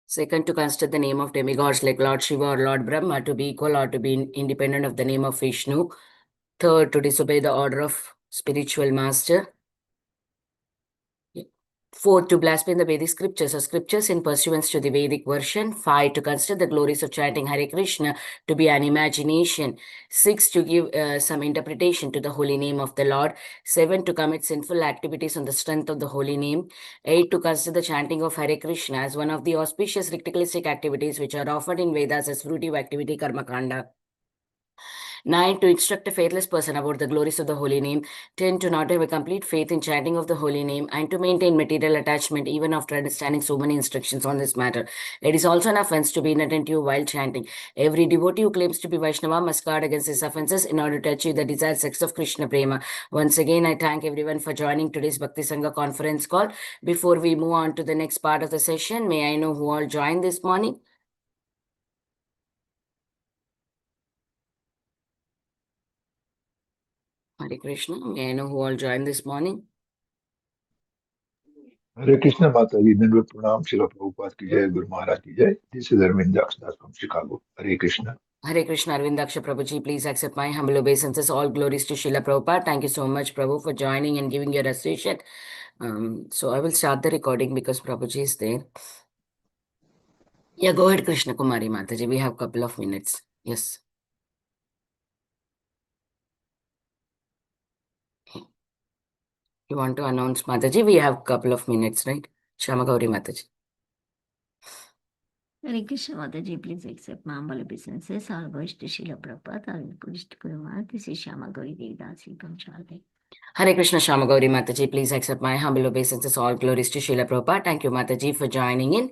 Second, to consider the name of demigods like Lord Shiva or Lord Brahma to be equal or to be independent of the name of Vishnu. Third, to disobey the order of spiritual master. Fourth, to blaspheme the Vedic scriptures or scriptures in pursuance to the Vedic version. Five, to consider the glories of chanting Hare Krishna to be an imagination. Six, to give some interpretation to the holy name of the Lord. Seven, to commit sinful activities on the strength of the holy name. Eight, to consider the chanting of Hare Krishna as one of the auspicious ritualistic activities which are offered in Vedas as fruitive activity karma kanda. 9. To instruct a faithless person about the glories of the holy name. 10. To not have a complete faith in chanting of the holy name and to maintain material attachment even after understanding so many instructions on this matter. It is also an offense to be inattentive while chanting. Every devotee who claims to be Vaishnava must guard against these offenses in order to achieve the desired sex of Krishna Prema. Once again, I thank everyone for joining today's Bhakti Sangha conference call. Before we move on to the next part of the session, may I know who all joined this morning? Hare Krishna. May I know who all joined this morning? हरे कृष्ण माता जी दंडवत प्रणाम शिला प्रभुपाद की जय गुरु महाराज की जय this is Arvind Das from Chicago Hare Krishna Hare Krishna, Arvindaksha Prabhuji, please accept my humble obeisances. All glories to Srila Prabhupada. Thank you so much, Prabhu, for joining and giving your association. So I will start the recording because Prabhuji is there. Yeah, go ahead, Krishna Kumari Mataji. We have a couple of minutes. Yes. You want to announce Mataji? We have a couple of minutes, right? Shama Gauri Mataji. Hare Krishna Mataji, please accept my humble obeisances. All glories to Srila Prabhupada, all glories to Guru Maharaj. This is Shama Gauri Devdasi from Chaldea. Hare Krishna Shama Gauri Mataji, please accept my humble obeisances. All glories to Srila Prabhupada. Thank you, Mataji, for joining in.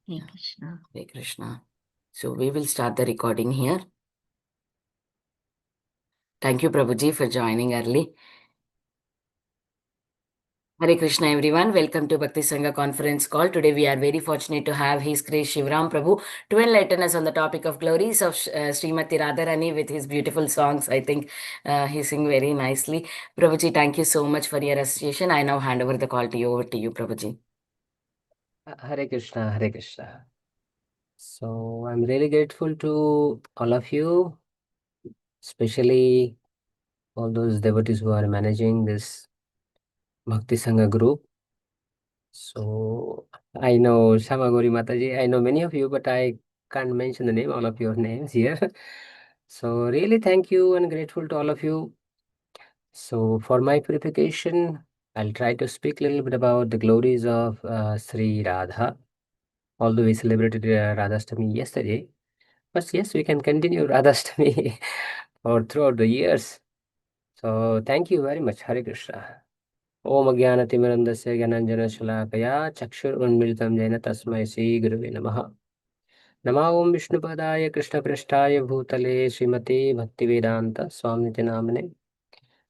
Hare Krishna. Hare Krishna. So we will start the recording here. Thank you, Prabhuji, for joining early. Hare Krishna, everyone. Welcome to Bhakti Sangha conference call. Today, we are very fortunate to have His Grace Shivaram Prabhu to enlighten us on the topic of glories of Srimati Radharani with his beautiful songs. I think he sing very nicely. Prabhuji, thank you so much for your association. I now hand over the call to you. Over to you, Prabhuji. Hare Krishna, Hare Krishna. So I'm really grateful to all of you, especially all those devotees who are managing this Bhakti Sangha group. So I know Shamagori Mataji, I know many of you, but I can't mention the name, all of your names here. So really thank you and grateful to all of you. So for my purification, I'll try to speak a little bit about the glories of Sri Radha. Although we celebrated Radhastami yesterday, but yes, we can continue Radhastami or throughout the years. So thank you very much. Hare Krishna. Om Ajnanatimirandasya Gyananjana Shalakaya Chakshur Unmilitam Jena Tasmai Sri Guruve Namaha. Nama Om Vishnupadaya Krishna Prasthaya Bhutale Srimati Bhaktivedanta Swamiti Namane.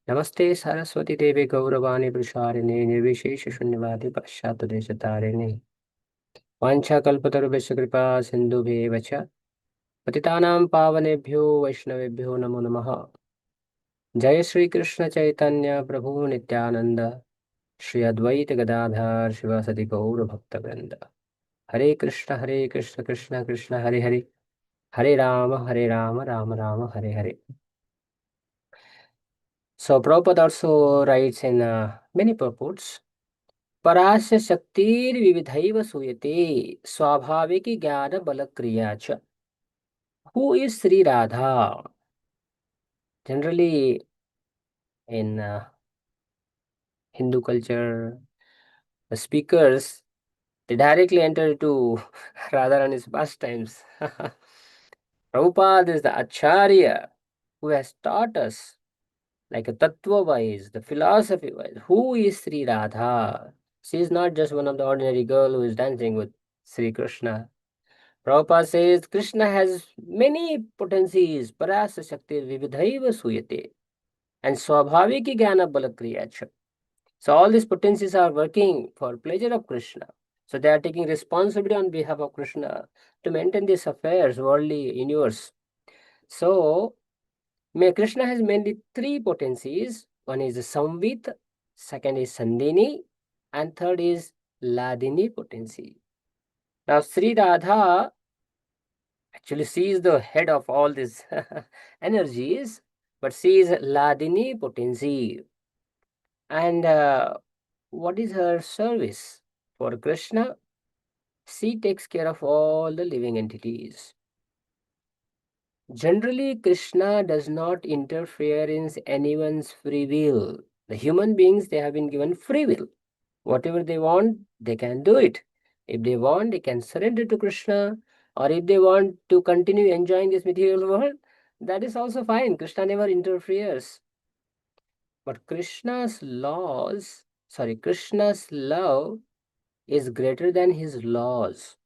Namaste Saraswati Devi Gauravani Prasharine Nirvishesha Shunyavadi Pashyata Deshatarine. Vancha Kalpatarubhesha Kripa Sindhubhe Vacha पतितानां पावनेभ्यो वैष्णवेभ्यो नमो नमः। जय श्री कृष्ण चैतन्य प्रभु नित्यानंद श्री अद्वैत गदाधर शिवासदि गौर भक्तवृंद। हरे कृष्ण कृष्ण कृष्ण हरे हरे, हरे Ram Ram Ram Hare Hare. So Prabhupada also writes in many purports, Parasya Shaktir Vividhaiva Suyate Swabhaviki Jnana Balakriya Cha. Who is Sri Radha? Generally, in Hindu culture, the speakers, they directly enter into Radharani's pastimes. Prabhupada is the Acharya who has taught us, like a tattva wise, the philosophy wise, who is Sri Radha. She is not just one of the ordinary girl who is dancing with Sri Krishna. Prabhupada says Krishna has many potencies, parasa shakti vividhaiva suyate, and swabhaviki jnana balakriyacha. So all these potencies are working for pleasure of Krishna. So they are taking responsibility on behalf of Krishna to maintain these affairs, worldly universe. So Krishna has mainly three potencies. One is Samvit, second is Sandini, and third is Ladini potency. Now, Sri Radha, actually, she is the head of all these energies, but she is Ladini potency. And what is her service for Krishna? She takes care of all the living entities. Generally, Krishna does not interfere in anyone's free will. The human beings, they have been given free will. Whatever they want, they can do it. If they want, they can surrender to Krishna. Or if they want to continue enjoying this material world, that is also fine. Krishna never interferes. But Krishna's love is greater than his laws.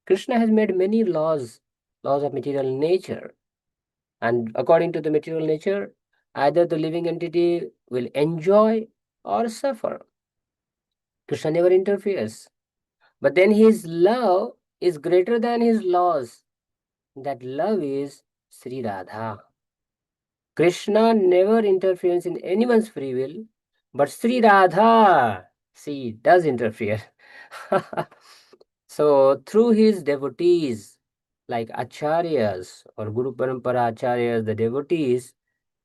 Krishna has made many laws of material nature. And according to the material nature, either the living entity will enjoy or suffer. Krishna never interferes. But then his love is greater than his laws. That love is Sri Radha. Krishna never interferes in anyone's free will, but Sri Radha, she does interfere. So, through his devotees, like Acharyas or Guru Parampara Acharyas, the devotees,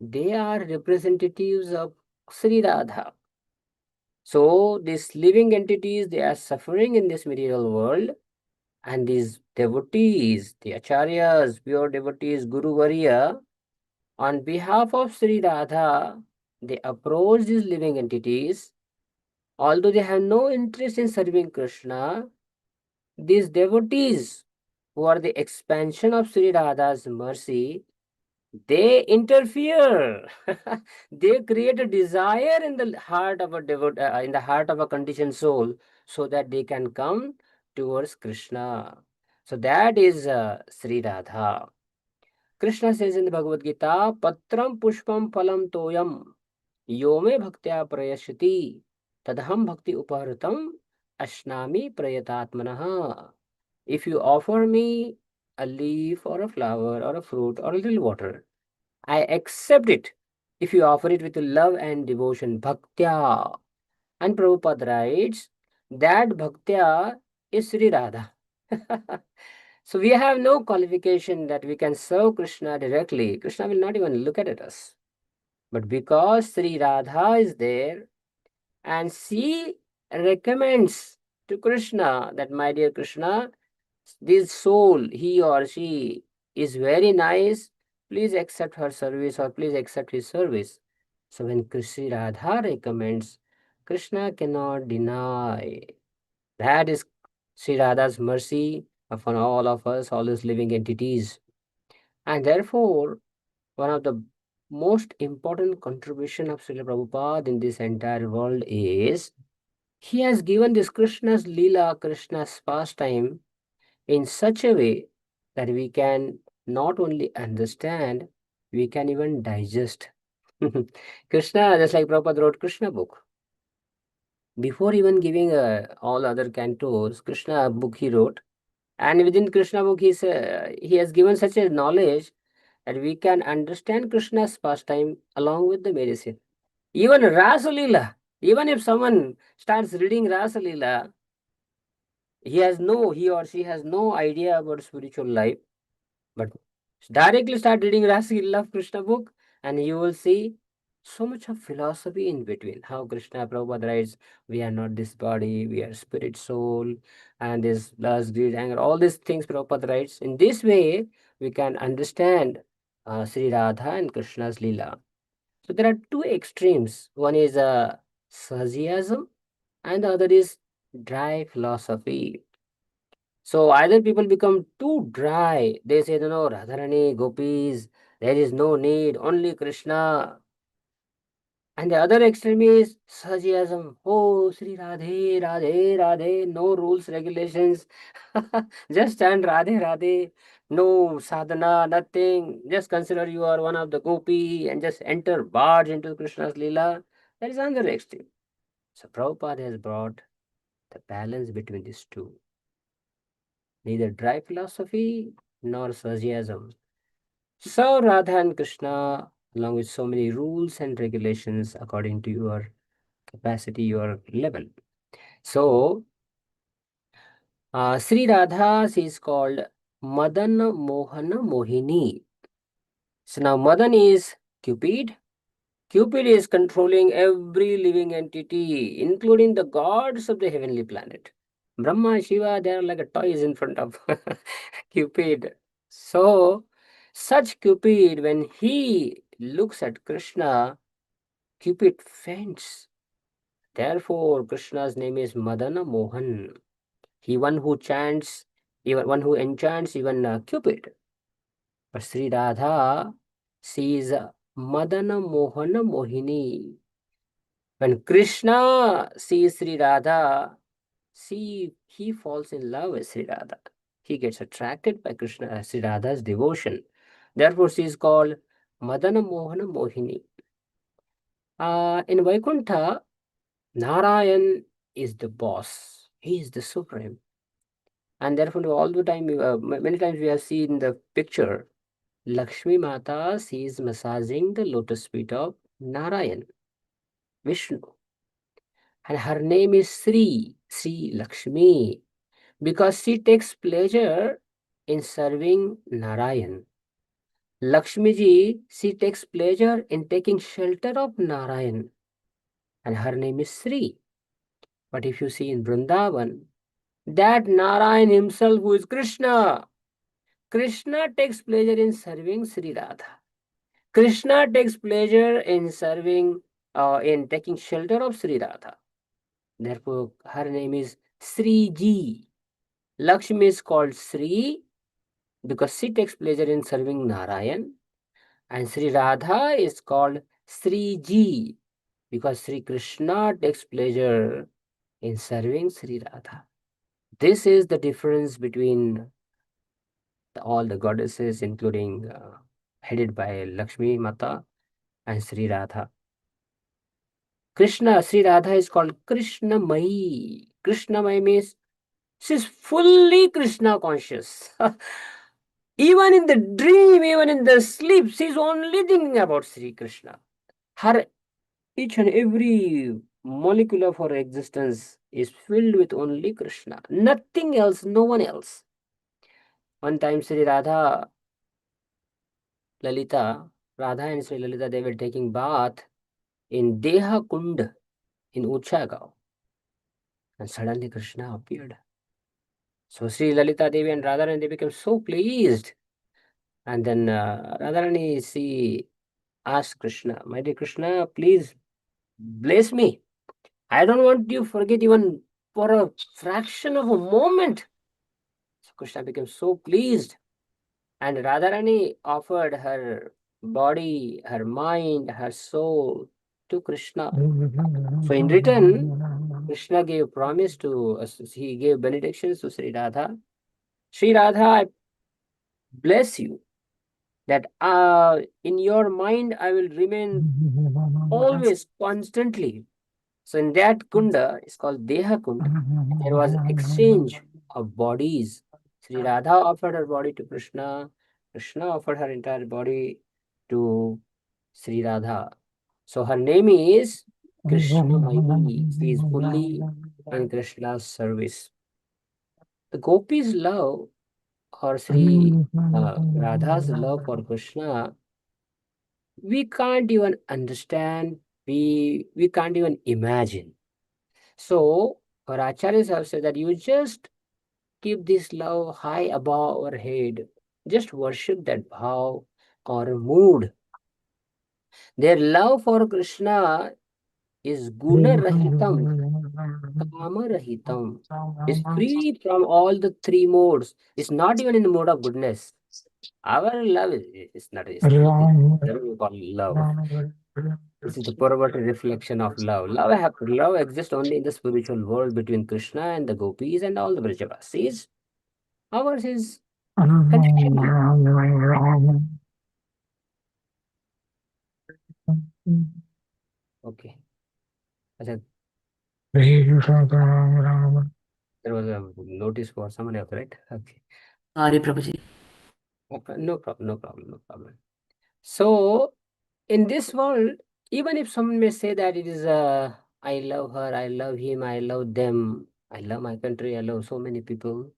they are representatives of Sri Radha. So, these living entities, they are suffering in this material world, and these devotees, the Acharyas, pure devotees, Guru Varya, on behalf of Sri Radha, they approach these living entities. Although they have no interest in serving Krishna, these devotees, who are the expansion of Sri Radha's mercy, they interfere. They create a desire in the heart of in the heart of a conditioned soul, so that they can come towards Krishna. So that is Sri Radha. Krishna says in the Bhagavad Gita, Patram Pushpam Phalam Toyam Yome Bhaktya Prayashati Tadham Bhakti Upahritam Ashnami Prayatatmanaha. If you offer me a leaf or a flower or a fruit or a little water, I accept it if you offer it with love and devotion, bhaktya. And Prabhupada writes that bhaktya is Sri Radha. So we have no qualification that we can serve Krishna directly. Krishna will not even look at us. But because Sri Radha is there and she recommends to Krishna that, my dear Krishna, this soul, he or she is very nice, please accept her service or please accept his service. So when Sri Radha recommends, Krishna cannot deny. That is Sri Radha's mercy upon all of us, all these living entities. And therefore, one of the most important contribution of Srila Prabhupada in this entire world is he has given this Krishna's Leela, Krishna's pastime in such a way that we can not only understand, we can even digest. Krishna, just like Prabhupada wrote Krishna book. Before even giving all other cantos, Krishna book he wrote. And within Krishna book, he has given such a knowledge that we can understand Krishna's pastime along with the medicine. Even Rasalila, even if someone starts reading Rasalila, he or she has no idea about spiritual life, but directly start reading Rasalila of Krishna book, and you will see so much of philosophy in between. How Krishna Prabhupada writes, we are not this body, we are spirit, soul, and this lust, greed, anger, all these things Prabhupada writes. In this way, we can understand Sri Radha and Krishna's Leela. So there are two extremes. One is Sahajiasm and the other is dry philosophy. So either people become too dry, they say, no, Radharani, Gopis, there is no need, only Krishna. And the other extreme is Sahajiasm. Oh, Sri Radhe, Radhe, Radhe, no rules, regulations. Just chant Radhe, Radhe. No sadhana, nothing. Just consider you are one of the gopi and just enter, barge into Krishna's Leela. That is another extreme. So Prabhupada has brought the balance between these two. Neither dry philosophy nor Sahajiasm. So Radha and Krishna, along with so many rules and regulations according to your capacity, your level. So Sri Radha, she is called Madan Mohana Mohini. So now Madan is Cupid. Cupid is controlling every living entity, including the gods of the heavenly planet. Brahma, Shiva, they are like a toys in front of Cupid. So, such Cupid, when he looks at Krishna, Cupid faints. Therefore, Krishna's name is Madana Mohan. He one who chants, even one who enchants even Cupid. But Sri Radha, she is Madana Mohana Mohini. When Krishna sees Sri Radha, he falls in love with Sri Radha. He gets attracted by Krishna, Sri Radha's devotion. Therefore, she is called Madana Mohana Mohini. In Vaikuntha, Narayan is the boss. He is the supreme. And therefore, all the time, many times we have seen the picture, Lakshmi Mata, she is massaging the lotus feet of Narayan, Vishnu. And her name is Sri Lakshmi, because she takes pleasure in serving Narayan. Lakshmi ji, she takes pleasure in taking shelter of Narayan, and her name is Sri. But if you see in Vrindavan, that Narayan himself, who is Krishna, Krishna takes pleasure in serving Sri Radha. Krishna takes pleasure in serving, in taking shelter of Sri Radha. Therefore, her name is Sri Ji. Lakshmi is called Sri because she takes pleasure in serving Narayan, and Sri Radha is called Sri Ji because Sri Krishna takes pleasure in serving Sri Radha. This is the difference between all the goddesses, including headed by Lakshmi Mata and Sri Radha. Sri Radha is called Krishna Mai. Krishna Mai means she's fully Krishna conscious. Even in the dream, even in the sleep, she's only thinking about Sri Krishna. Her each and every molecule of her existence is filled with only Krishna. Nothing else, no one else. One time Sri Radha, Lalita, Radha and Sri Lalita, they were taking bath in Deha Kund in Uchagaon. And suddenly Krishna appeared. So Sri Lalita Devi and Radharani, they became so pleased. And then Radharani, she asked Krishna, my dear Krishna, please bless me. I don't want you to forget even for a fraction of a moment. So Krishna became so pleased. And Radharani offered her body, her mind, her soul to Krishna. So in return, Krishna gave promise to, he gave benedictions to Sri Radha. Sri Radha, I bless you that in your mind I will remain always, constantly. So in that kunda, it's called Deha Kunda, there was exchange of bodies. Sri Radha offered her body to Krishna. Krishna offered her entire body to Sri Radha. So her name is Krishna Mayi. She is fully in Krishna's service. The gopis' love, or Sri Radha's love for Krishna, we can't even understand, we can't even imagine. So our acharyas have said that you just keep this love high above our head, just worship that bhav or mood. Their love for Krishna is guna rahitam, kama rahitam, is free from all the three modes. It's not even in the mode of goodness. Our love is not, it's never called love. This is the perverted reflection of love. Love exists only in the spiritual world between Krishna and the gopis and all the Vrajavasis. Ours is conditional. Okay. Acha, there was a notice for someone else, right? Okay. Sorry, Prabhuji. Okay. No problem, no problem, no problem. So, in this world, even if someone may say that it is I love her, I love him, I love them, I love my country. I love so many people.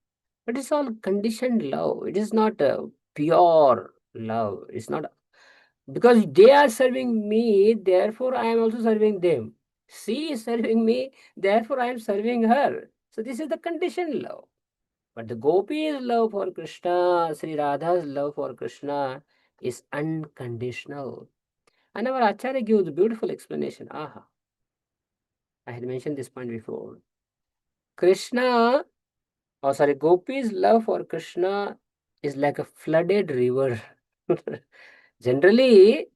But it's all conditioned love. It is not a pure love. It's not because they are serving me, therefore I am also serving them. She is serving me, therefore I am serving her. So this is the conditioned love. But the Gopi's love for Krishna, Sri Radha's love for Krishna is unconditional. And our Acharya gives a beautiful explanation. Aha, I had mentioned this point before. Krishna, or sorry, Gopi's love for Krishna is like a flooded river. Generally,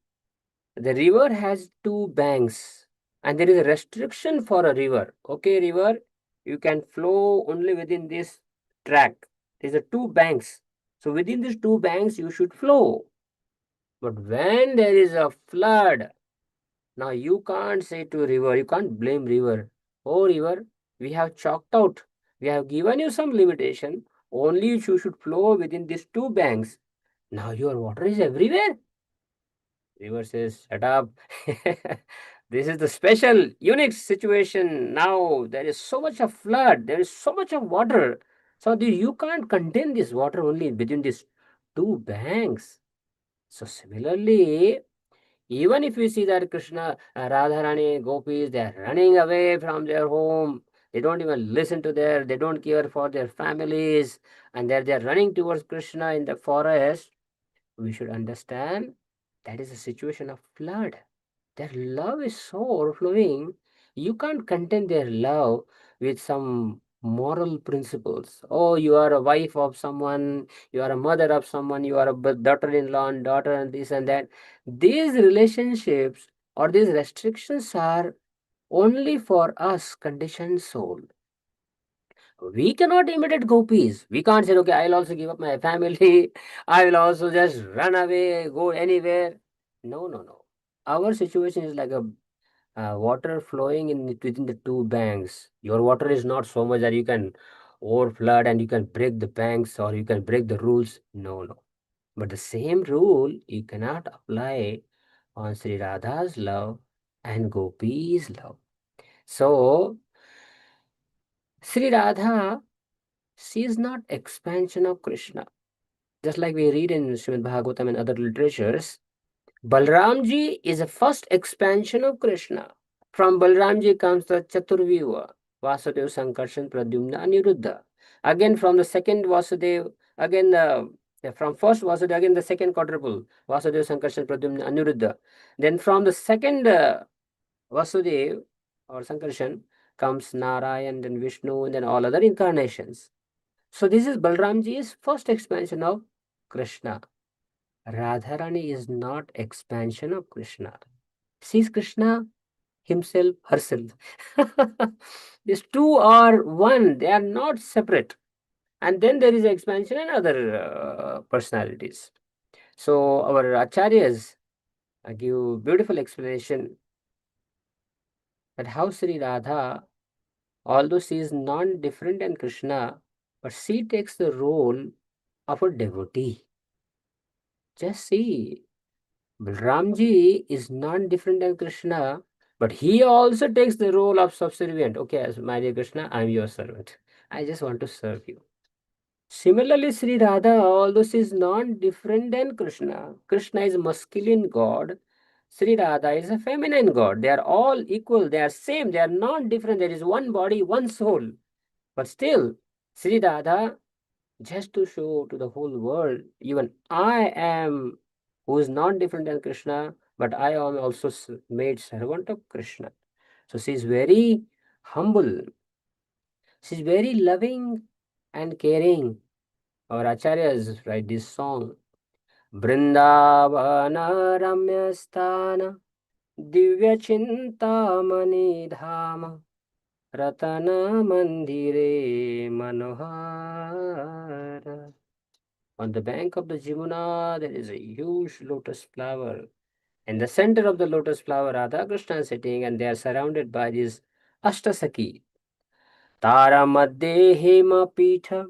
the river has two banks, and there is a restriction for a river. Okay, river, you can flow only within this track. There's a two banks. So within these two banks, you should flow. But when there is a flood, now you can't say to river, you can't blame river. Oh river, we have chalked out. We have given you some limitation. Only you should flow within these two banks. Now your water is everywhere. River says, shut up. This is the special, unique situation. Now there is so much of flood, there is so much of water. So you can't contain this water only within these two banks. So similarly, even if we see that Krishna, Radharani, Gopis, they are running away from their home. They don't even listen to they don't care for their families, and they're running towards Krishna in the forest. We should understand that is a situation of flood. Their love is so overflowing, you can't contain their love with some moral principles. Oh, you are a wife of someone, you are a mother of someone, you are a daughter-in-law and daughter, and this and that. These relationships or these restrictions are only for us, conditioned soul. We cannot imitate gopis. We can't say, okay, I'll also give up my family. I will also just run away, go anywhere. No, no, no. Our situation is like a water flowing within the two banks. Your water is not so much that you can overflood and you can break the banks or you can break the rules. No, no. But the same rule you cannot apply on Sri Radha's love and Gopi's love. So, Sri Radha, she is not expansion of Krishna. Just like we read in Srimad Bhagavatam and other literatures, Balramji is a first expansion of Krishna. From Balramji comes the Chaturvyuha, Vasudeva, Sankarshan, Pradyumna, Aniruddha. Again from the second Vasudeva, again from first Vasudeva, again the second quadruple, Vasudeva, Sankarshan, Pradyumna, Aniruddha. Then from the second Vasudeva or Sankarshan comes Narayan, then Vishnu, and then all other incarnations. So this is Balramji's first expansion of Krishna. Radharani is not expansion of Krishna. She is Krishna himself, herself. These two are one, they are not separate. And then there is expansion and other personalities. So our acharyas give beautiful explanation that how Sri Radha, although she is non-different than Krishna, but she takes the role of a devotee. Just see, Balramji is non-different than Krishna, but he also takes the role of subservient. Okay, as my dear Krishna, I am your servant. I just want to serve you. Similarly, Sri Radha, although she is non-different than Krishna, Krishna is a masculine god, Sri Radha is a feminine god. They are all equal, they are same, they are not different. There is one body, one soul. But still, Sri Radha, just to show to the whole world, even I am, who is not different than Krishna, but I am also made servant of Krishna. So she is very humble. She is very loving and caring. Our acharyas write this song. Vrindavana Ramya Sthana Divya Chintamani Dhama Ratana Mandire Manohara. On the bank of the Jimuna, there is a huge lotus flower. In the center of the lotus flower, Radha Krishna is sitting, and they are surrounded by this Ashtasaki. Tara Madhye Hema Pitha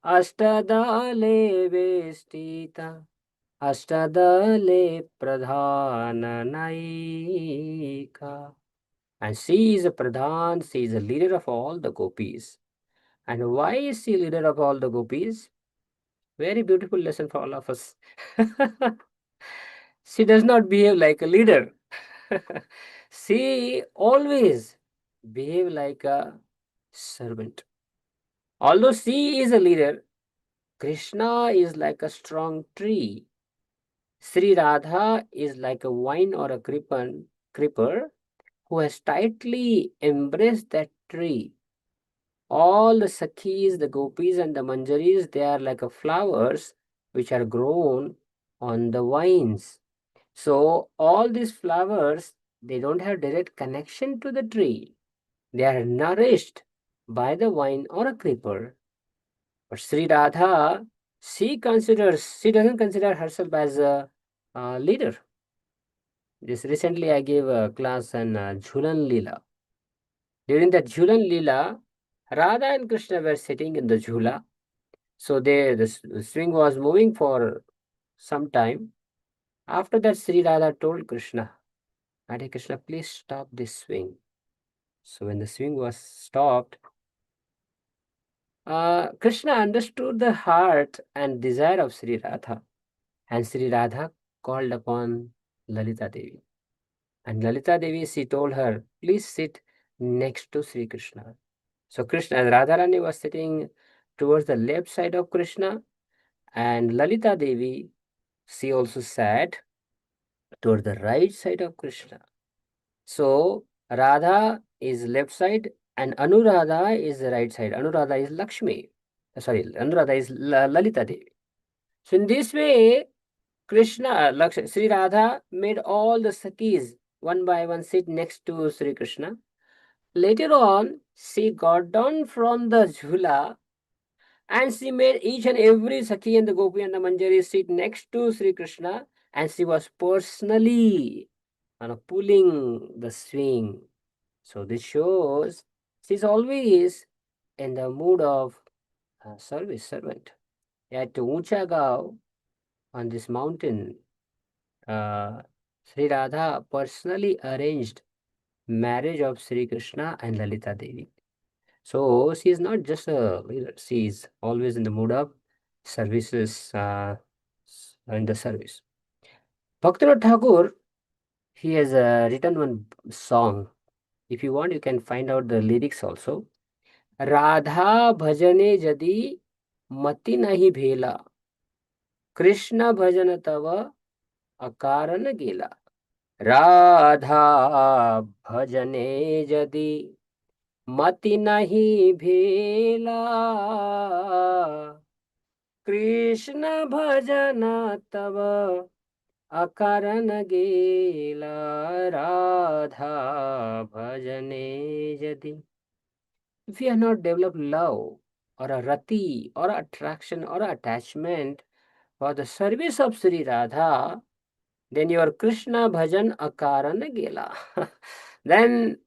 Ashtadale Vestita Ashtadale Pradhana Naika. And she is a Pradhan, she is a leader of all the gopis. And why is she leader of all the gopis? Very beautiful lesson for all of us. She does not behave like a leader. She always behave like a servant. Although she is a leader, Krishna is like a strong tree. Sri Radha is like a vine or a creeper who has tightly embraced that tree. All the Sakhis, the Gopis, and the Manjaris, they are like a flowers which are grown on the vines. So, all these flowers, they don't have direct connection to the tree. They are nourished by the vine or a creeper. But Sri Radha, she doesn't consider herself as a leader. This recently I gave a class on Jhulan Leela. During the Jhulan Leela, Radha and Krishna were sitting in the Jhula. So the swing was moving for some time. After that, Sri Radha told Krishna, Hare Krishna, please stop this swing. So when the swing was stopped, Krishna understood the heart and desire of Sri Radha. And Sri Radha called upon Lalita Devi. And Lalita Devi, she told her, please sit next to Sri Krishna. So Krishna, Radharani was sitting towards the left side of Krishna, and Lalita Devi, she also sat toward the right side of Krishna. So Radha is left side and Anuradha is the right side. Anuradha is Lakshmi. Sorry, Anuradha is Lalita Devi. So in this way, Krishna, Sri Radha made all the Sakhis one by one sit next to Sri Krishna. Later on, she got down from the Jhula and she made each and every Sakhi and the Gopi and the Manjari sit next to Sri Krishna, and she was personally pulling the swing. So this shows she's always in the mood of service servant. At Uncha Gaon, on this mountain, Sri Radha personally arranged marriage of Sri Krishna and Lalita Devi. So she is not just a leader, she is always in the mood of services in the service. Bhaktivinoda Thakur, he has written one song. If you want, you can find out the lyrics also. Radha bhajane jadi mati nahi bhela, Krishna bhajan tava akaran gela. Radha bhajane jadi mati nahi bhela, Krishna bhajana tava akaran gela. Radha bhajane jadi. If you have not developed love or a rati or attraction or attachment for the service of Sri Radha, then your Krishna bhajan akaran gela. Then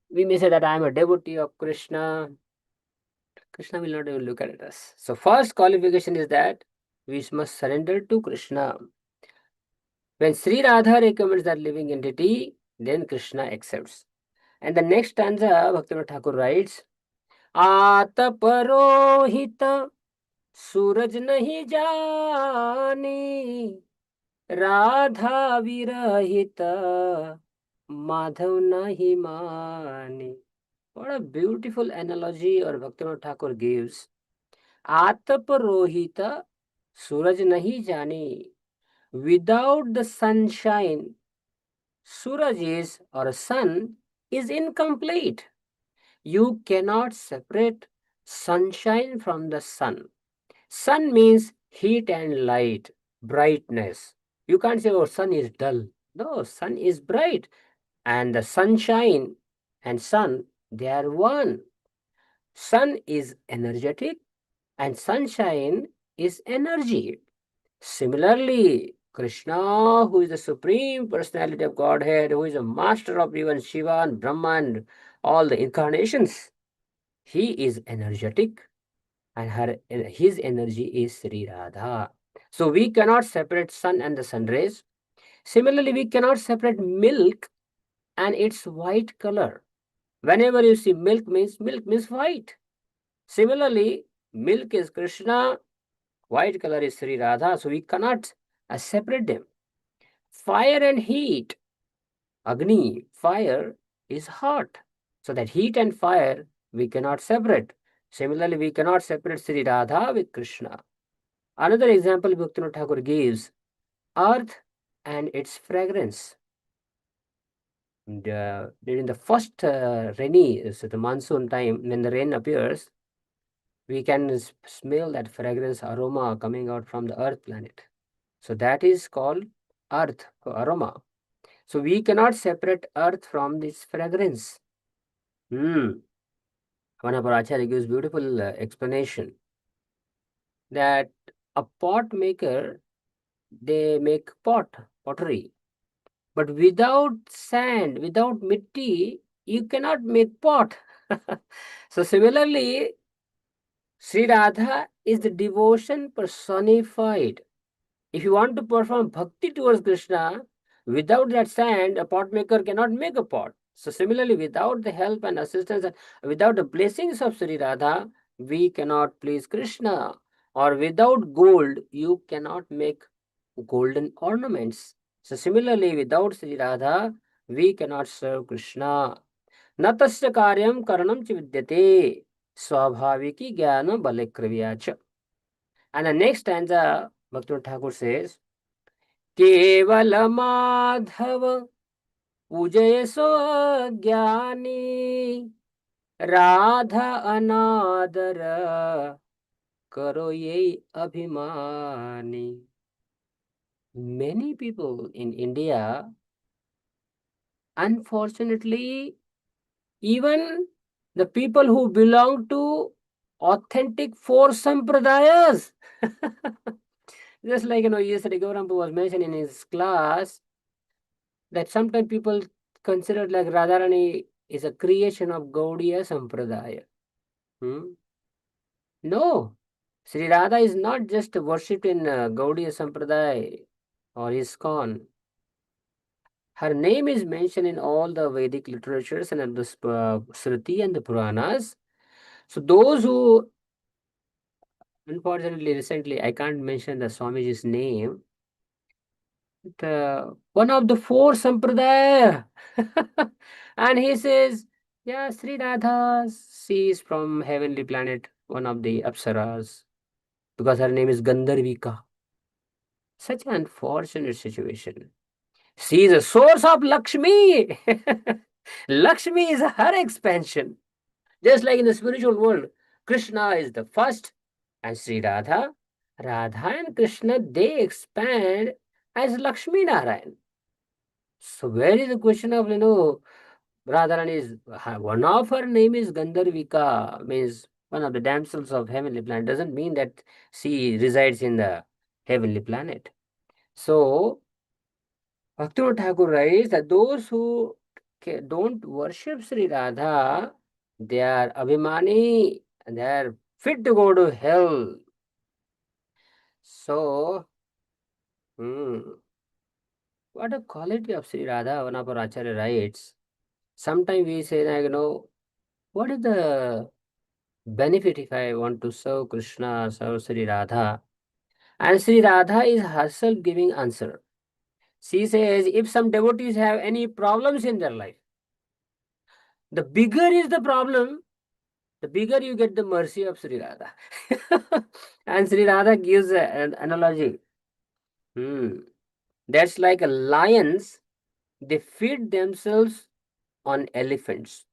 we may say that I am a devotee of Krishna. Krishna will not even look at us. So first qualification is that we must surrender to Krishna. When Sri Radha recommends that living entity, then Krishna accepts. And the next stanza, Bhaktivinoda Thakur writes, Ataparohita suraj nahi jani, Radha virahita madhav nahi mani. What a beautiful analogy or Bhaktivinoda Thakur gives. Ataparohita suraj nahi jani. Without the sunshine, Suraj is or sun is incomplete. You cannot separate sunshine from the sun. Sun means heat and light, brightness. You can't say, oh, sun is dull. No, sun is bright. And the sunshine and sun, they are one. Sun is energetic and sunshine is energy. Similarly, Krishna, who is the Supreme Personality of Godhead, who is a master of even Shiva and Brahma and all the incarnations, he is energetic and his energy is Sri Radha. So we cannot separate sun and the sun rays. Similarly, we cannot separate milk and it's white color. Whenever you see milk means white. Similarly, milk is Krishna, white color is Sri Radha, so we cannot separate them. Fire and heat, Agni, fire is hot. So that heat and fire we cannot separate. Similarly, we cannot separate Sri Radha with Krishna. Another example Bhaktivinoda Thakur gives, earth and its fragrance. During the first rainy, so the monsoon time, when the rain appears, we can smell that fragrance aroma coming out from the earth planet. So that is called earth aroma. So we cannot separate earth from this fragrance. One of our Acharya gives beautiful explanation that a pot maker, they make pottery. But without sand, without mitti, you cannot make pot. So similarly, Sri Radha is the devotion personified. If you want to perform bhakti towards Krishna, without that sand, a pot maker cannot make a pot. So similarly, without the help and assistance, and without the blessings of Sri Radha, we cannot please Krishna. Or without gold, you cannot make golden ornaments. So similarly, without Sri Radha, we cannot serve Krishna. Natasya karyam karanam ch vidyate swabhaviki jnana balakrivya cha. And the next stanza, Bhaktivinoda Thakur says, केवल माधव पूजय सो ज्ञानी राधा अनादर करो ये अभिमानी. Many people in India, unfortunately, even the people who belong to authentic four sampradayas, just like yesterday Gaurampu was mentioned in his class that sometimes people consider like Radharani is a creation of Gaudiya Sampradaya. No, Sri Radha is not just worshipped in Gaudiya Sampradaya or ISKCON. Her name is mentioned in all the Vedic literatures and the Shruti and the Puranas. So those who, unfortunately, recently, I can't mention the Swamiji's name, one of the four Sampradaya. And he says, yeah, Sri Radha, she is from heavenly planet, one of the Apsaras, because her name is Gandharvika. Such an unfortunate situation. She is a source of Lakshmi. Lakshmi is her expansion. Just like in the spiritual world, Krishna is the first, and Sri Radha, Radha and Krishna, they expand as Lakshmi Narayan. So where is the question of, Radharani is, one of her name is Gandharvika, means one of the damsels of heavenly planet. Doesn't mean that she resides in the heavenly planet. So, Bhaktivinoda Thakur writes that those who don't worship Sri Radha, they are abhimani, and they are fit to go to hell. So, what a quality of Sri Radha, one of our Acharya writes. Sometimes we say, what is the benefit if I want to serve Krishna, serve Sri Radha? And Sri Radha is herself giving answer. She says, if some devotees have any problems in their life, the bigger is the problem, the bigger you get the mercy of Sri Radha. And Sri Radha gives an analogy. That's like a lions, they feed themselves on elephants.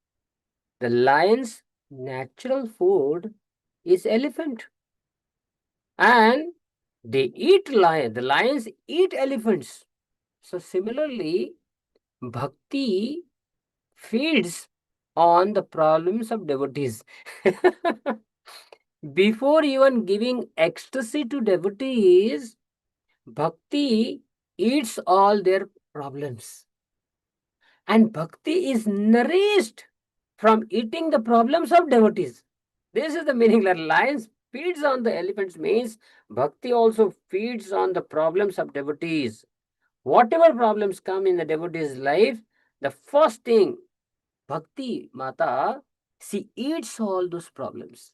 The lion's natural food is elephant. And they eat lion. The lions eat elephants. So similarly, bhakti feeds on the problems of devotees. Before even giving ecstasy to devotees, bhakti eats all their problems. And bhakti is nourished from eating the problems of devotees. This is the meaning that lions feeds on the elephants means bhakti also feeds on the problems of devotees. Whatever problems come in the devotee's life, The first thing, Bhakti Mata, she eats all those problems.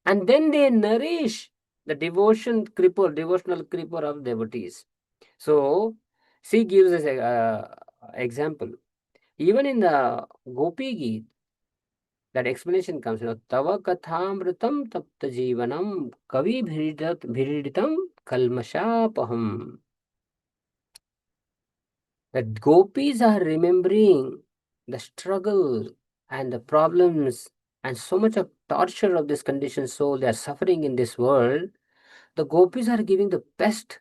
And then they nourish the devotional creeper of devotees. So she gives us an example. Even in the Gopi Geet, that explanation comes, Tava kathamritam tapta jivanam kavi bhiriditam kalmashapaham. That gopis are remembering the struggle and the problems and so much of torture of this conditioned soul they are suffering in this world. The gopis are giving the best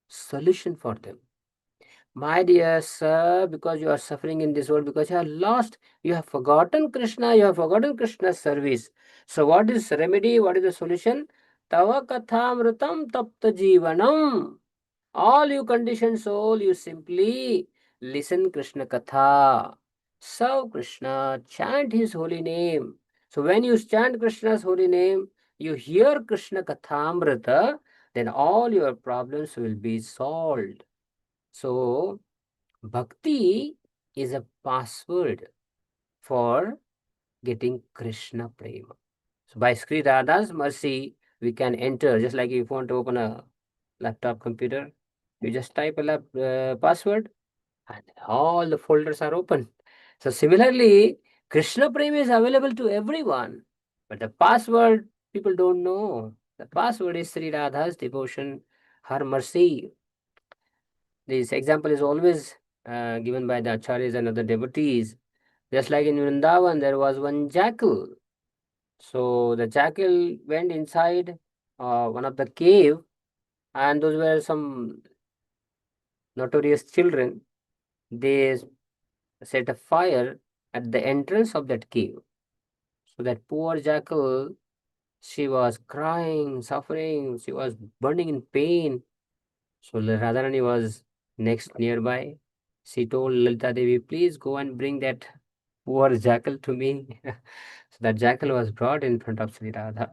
solution for them. My dear sir, because you are suffering in this world, because you are lost, you have forgotten Krishna, you have forgotten Krishna's service. So what is remedy? What is the solution? Tava kathamrutam tapta jivanam. All you conditioned soul, you simply listen Krishna Katha. Serve Krishna, chant his holy name. So when you chant Krishna's holy name, you hear Krishna Kathamrita, then all your problems will be solved. So bhakti is a password for getting Krishna prema. So by Sri Radha's mercy, we can enter, just like if you want to open a laptop computer, you just type a password and all the folders are open. So similarly, Krishna Prema is available to everyone, but the password people don't know. The password is Sri Radha's devotion, her mercy. This example is always given by the acharyas and other devotees. Just like in Vrindavan, there was one jackal. So the jackal went inside one of the cave, and those were some notorious children. They set a fire at the entrance of that cave. So that poor jackal, she was crying, suffering, she was burning in pain. So Radharani was next nearby. She told Lalita Devi, please go and bring that poor jackal to me. So that jackal was brought in front of Sri Radha.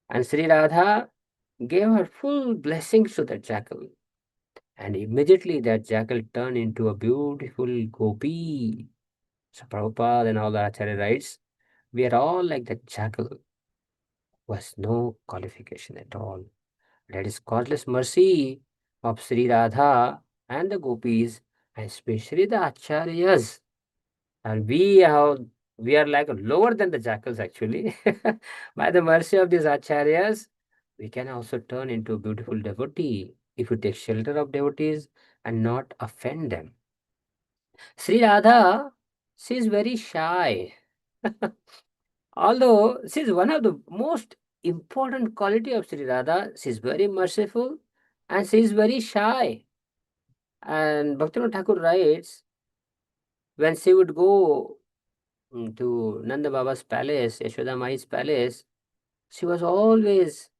And Sri Radha gave her full blessings to that jackal. And immediately that jackal turned into a beautiful gopi. So Prabhupada and all the Acharya writes, we are all like that jackal. Was no qualification at all. That is causeless mercy of Sri Radha and the gopis, and especially the Acharyas. And we are like lower than the jackals actually. By the mercy of these Acharyas, we can also turn into a beautiful devotee if we take shelter of devotees and not offend them. Sri Radha, she is very shy. Although she is one of the most important quality of Sri Radha, she is very merciful and she is very shy. And Bhaktivinoda Thakur writes, when she would go to Nanda Baba's palace, Yashoda Mai's palace, she was always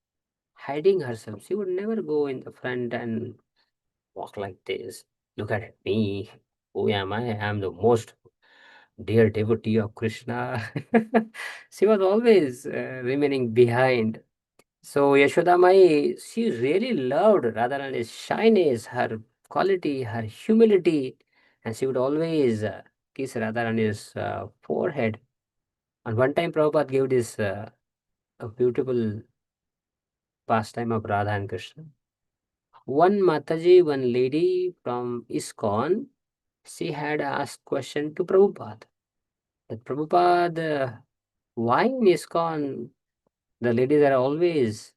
hiding herself. She would never go in the front and walk like this. Look at me. Who am I? I am the most dear devotee of Krishna. She was always remaining behind. So Yashoda Mai, she really loved Radharani's shyness, her quality, her humility, and she would always kiss Radharani's forehead. And one time Prabhupada gave this a beautiful pastime of Radha and Krishna. One Mataji, one lady from ISKCON, she had asked question to Prabhupada. That Prabhupada, why in ISKCON the ladies are always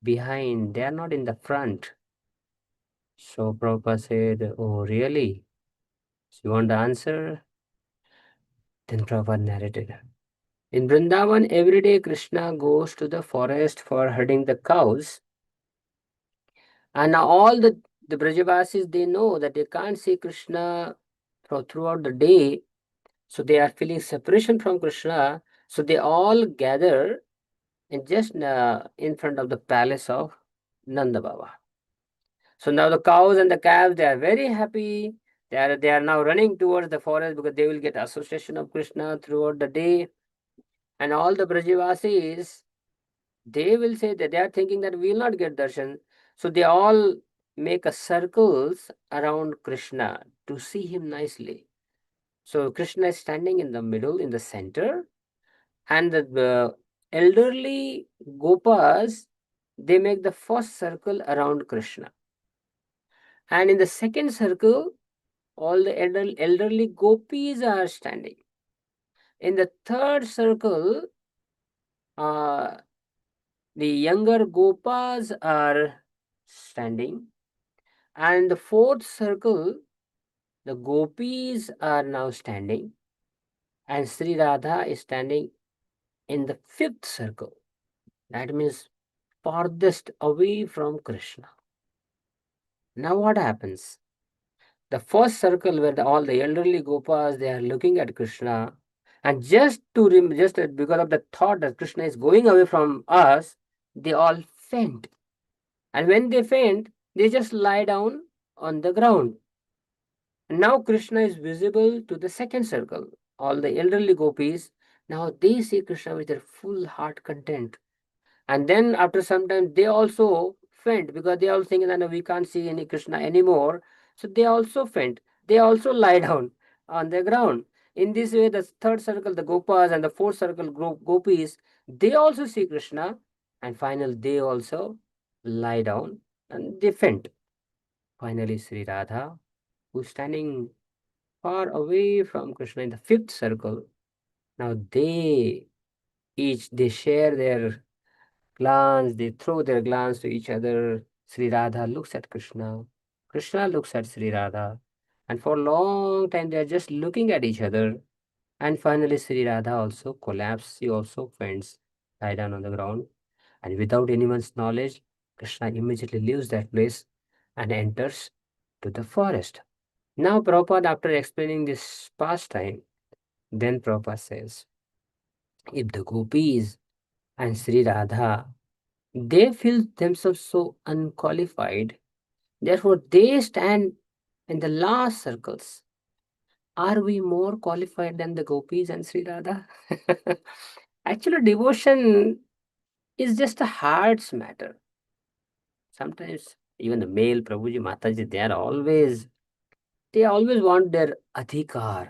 behind, they are not in the front? So Prabhupada said, oh really? So you want the answer? Then Prabhupada narrated. In Vrindavan, every day Krishna goes to the forest for herding the cows. And now all the Brajavasis, they know that they can't see Krishna throughout the day. So they are feeling separation from Krishna. So they all gather in just in front of the palace of Nanda Baba. So now the cows and the calves, they are very happy. They are now running towards the forest because they will get association of Krishna throughout the day. And all the Brajavasis, they will say that they are thinking that we will not get darshan. So they all make a circles around Krishna to see him nicely. So Krishna is standing in the middle, in the center, and the elderly Gopas, they make the first circle around Krishna. And in the second circle, all the elderly Gopis are standing. In the third circle, uh, the younger Gopas are standing. And the fourth circle, the Gopis are now standing. And Sri Radha is standing in the fifth circle. That means farthest away from Krishna. Now what happens? The first circle where all the elderly Gopas, they are looking at Krishna, and just because of the thought that Krishna is going away from us, they all faint. And when they faint, they just lie down on the ground. And now Krishna is visible to the second circle. All the elderly Gopis, now they see Krishna with their full heart content. And then after some time, they also faint because they all think that "No, we can't see any Krishna anymore." So they also faint. They also lie down on the ground. In this way, the third circle, the Gopas, and the fourth circle, Gopis, they also see Krishna. And finally, they also lie down and they faint. Finally, Sri Radha, who's standing far away from Krishna in the fifth circle, now they share their glance, they throw their glance to each other. Sri Radha looks at Krishna. Krishna looks at Sri Radha. And for a long time, they are just looking at each other. And finally, Sri Radha also collapses. She also faints, lie down on the ground. And without anyone's knowledge, Krishna immediately leaves that place and enters to the forest. Now, Prabhupada, after explaining this pastime, then Prabhupada says, if the gopis and Sri Radha, they feel themselves so unqualified, therefore they stand in the last circles. Are we more qualified than the gopis and Sri Radha? Actually, devotion is just a heart's matter. Sometimes even the male Prabhuji Mataji, they always want their adhikar.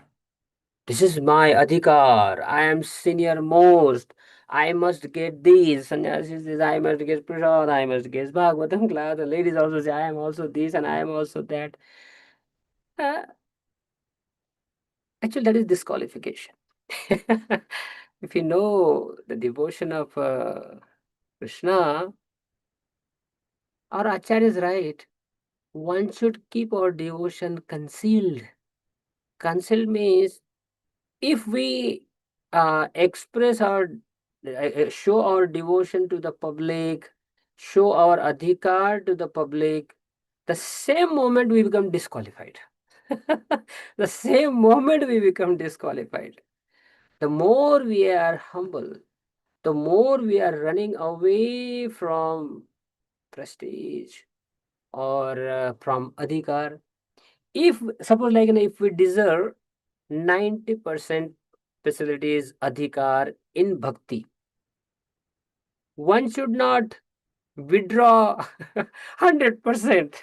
This is my adhikar. I am senior most. I must get these. Sannyasi says, I must get prasad. I must get Bhagavatam class. The ladies also say, I am also this and I am also that. Uh, Actually, that is disqualification. If you know the devotion of Krishna, our Acharya is right. One should keep our devotion concealed. Concealed means if we express our show our devotion to the public, show our adhikar to the public, the same moment we become disqualified. The same moment we become disqualified. The more we are humble, the more we are running away from prestige or from adhikar. If suppose like if we deserve 90% facilities adhikar in bhakti, one should not withdraw 100%.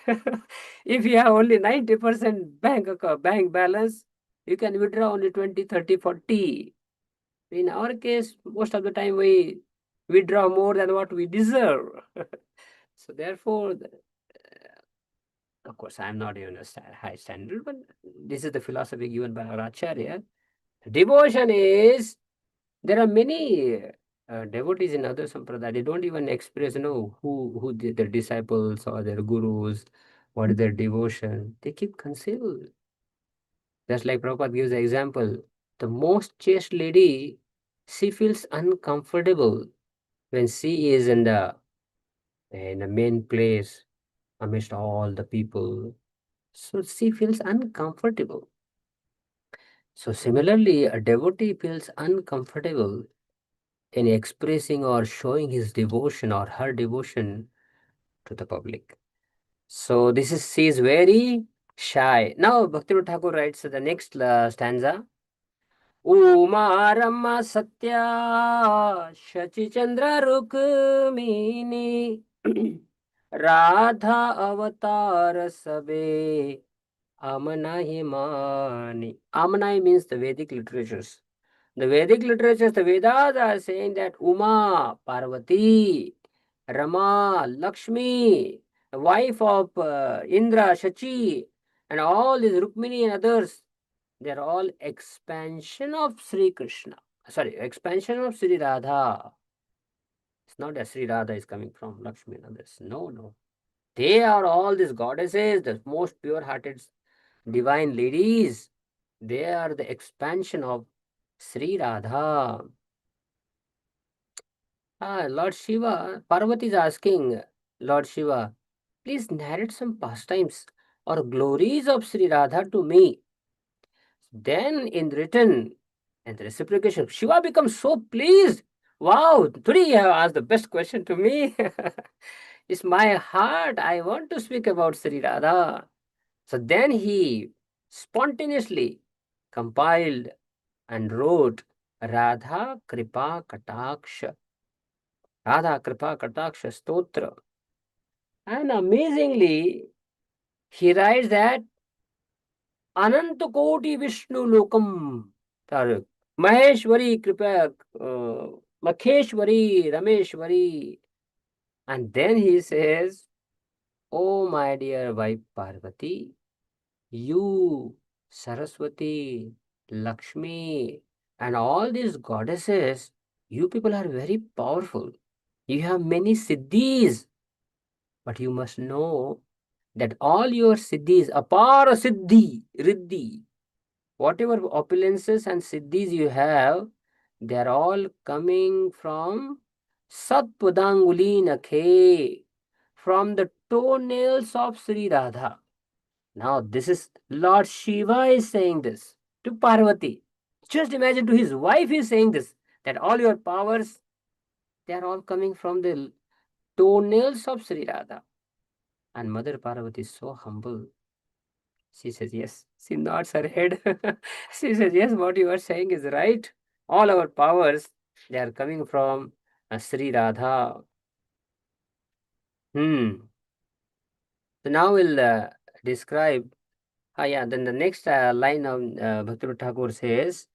If you have only 90% bank balance, you can withdraw only 20, 30, 40. In our case, most of the time we withdraw more than what we deserve. So therefore, of course, I'm not even a high standard, but this is the philosophy given by our Acharya. Devotion is, there are many devotees in other sampradaya, they don't even express, who their disciples or their gurus, what is their devotion. They keep concealed. Just like Prabhupada gives the example, the most chaste lady, she feels uncomfortable when she is in the main place amidst all the people. So she feels uncomfortable. So similarly, a devotee feels uncomfortable in expressing or showing his devotion or her devotion to the public. So she is very shy. Now Bhaktivinoda Thakur writes the next stanza. Uma Rama Satya Shachi Chandra Rukmini Radha Avatar Sabe Amanahimani. Amanai means the Vedic literatures. The Vedic literatures, the Vedas are saying that Uma, Parvati, Rama, Lakshmi, the wife of Indra, Shachi, and all these Rukmini and others, they are all expansion of Sri Krishna. Sorry, expansion of Sri Radha. It's not that Sri Radha is coming from Lakshmi and others. No, no. They are all these goddesses, the most pure-hearted divine ladies. They are the expansion of Sri Radha. Lord Shiva, Parvati is asking Lord Shiva, please narrate some pastimes or glories of Sri Radha to me. Then in return and reciprocation, Shiva becomes so pleased. Wow, today you have asked the best question to me. It's my heart. I want to speak about Sri Radha. So then he spontaneously compiled and wrote Radha Kripa Kataksha. Radha Kripa Kataksha Stotra. And amazingly, he writes that Ananta Koti Vishnu Lokam. Tarak. Maheshwari Kripa, Makheshwari, Rameshwari. And then he says, oh my dear wife Parvati, you, Saraswati, Lakshmi, and all these goddesses, you people are very powerful. You have many siddhis, but you must know that all your siddhis, apara siddhi, riddhi, whatever opulences and siddhis you have, they are all coming from Satpadanguli Nakhe, from the toenails of Sri Radha. Now, this is Lord Shiva is saying this to Parvati. Just imagine to his wife, he is saying this, that all your powers, they are all coming from the toenails of Sri Radha. And Mother Parvati is so humble. She says, yes. She nods her head. She says, yes, what you are saying is right. All our powers, they are coming from Sri Radha. So now we'll describe. Then the next line of Bhakti Thakur says,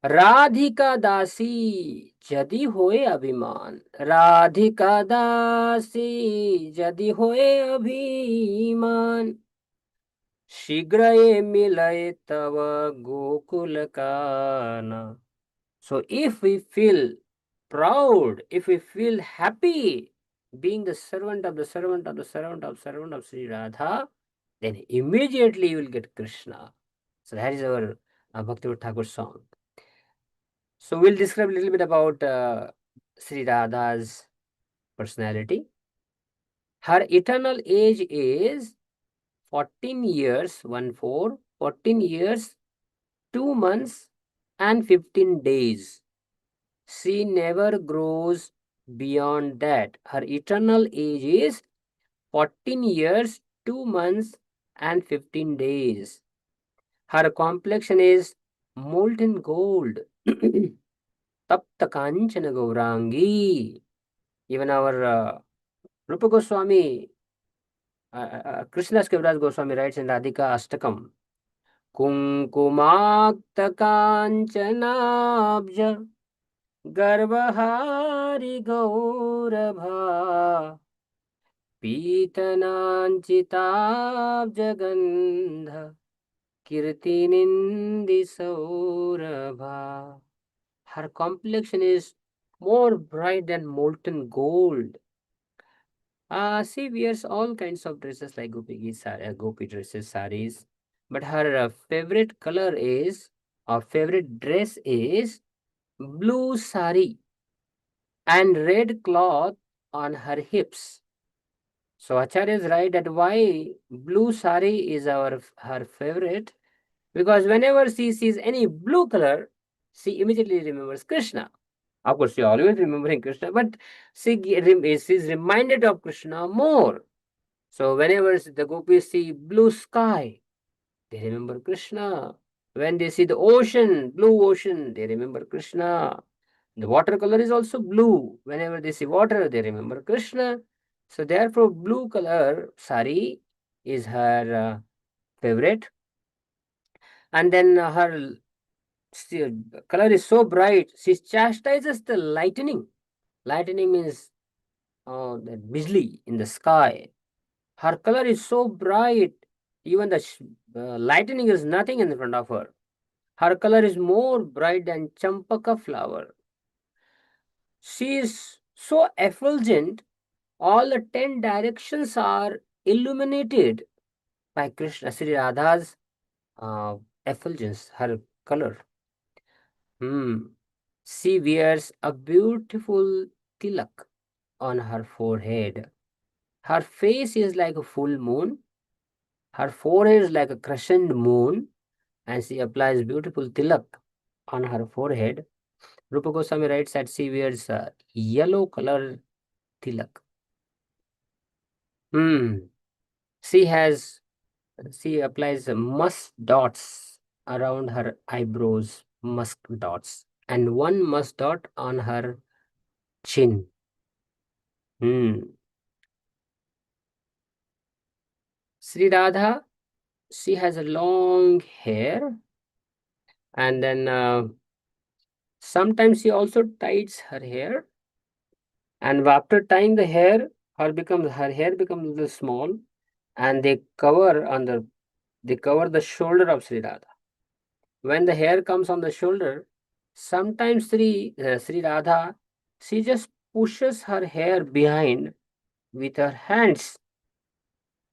Radhika दासी यदि होए अभिमान राधिका दासी यदि होए अभिमान शीघ्र ये मिलय तव गोकुल काना. So if we feel proud, if we feel happy being the servant of the servant of the servant of servant of Sri Radha, then immediately you will get Krishna. So that is our Bhakti Thakur song. So we'll describe a little bit about Sri Radha's personality. Her eternal age is 14 years, 14 years, 2 months and 15 days. She never grows beyond that. Her eternal age is 14 years, 2 months and 15 days. Her complexion is molten gold. Tapta Kanchana Gaurangi. Even our Rupa Goswami, Krishnadas Kaviraj Goswami writes in Radhika Ashtakam, Kumkumakta Kanchanabja Garbhari Gaurabha Pitananchitabja Gandha Kirtinindi Saurabha. Her complexion is more bright than molten gold. She wears all kinds of dresses like gopi dresses, saris. But her favorite color is, or favorite dress is blue sari and red cloth on her hips. So Acharya is right that why blue sari is her favorite, because whenever she sees any blue color, she immediately remembers Krishna. Of course, she always remembering Krishna, but she is reminded of Krishna more. So whenever the gopis see blue sky, they remember Krishna. When they see the ocean, blue ocean, they remember Krishna. The watercolor is also blue. Whenever they see water, they remember Krishna. So therefore, blue color sari is her favorite. And then her color is so bright, she chastises the lightning. Lightning means the bijli in the sky. Her color is so bright, even the lightning is nothing in front of her. Her color is more bright than champaka flower. She is so effulgent, all the 10 directions are illuminated by Krishna. Sri Radha's effulgence, her color. She wears a beautiful tilak on her forehead. Her face is like a full moon. Her forehead is like a crescent moon, and she applies beautiful tilak on her forehead. Rupa Goswami writes that she wears a yellow color tilak. She has she applies musk dots around her eyebrows, musk dots, and one musk dot on her chin. Sri Radha, she has a long hair, and then sometimes she also ties her hair, and after tying the hair, her hair becomes a little small, and they cover the shoulder of Sri Radha. When the hair comes on the shoulder, sometimes Sri Radha, she just pushes her hair behind with her hands.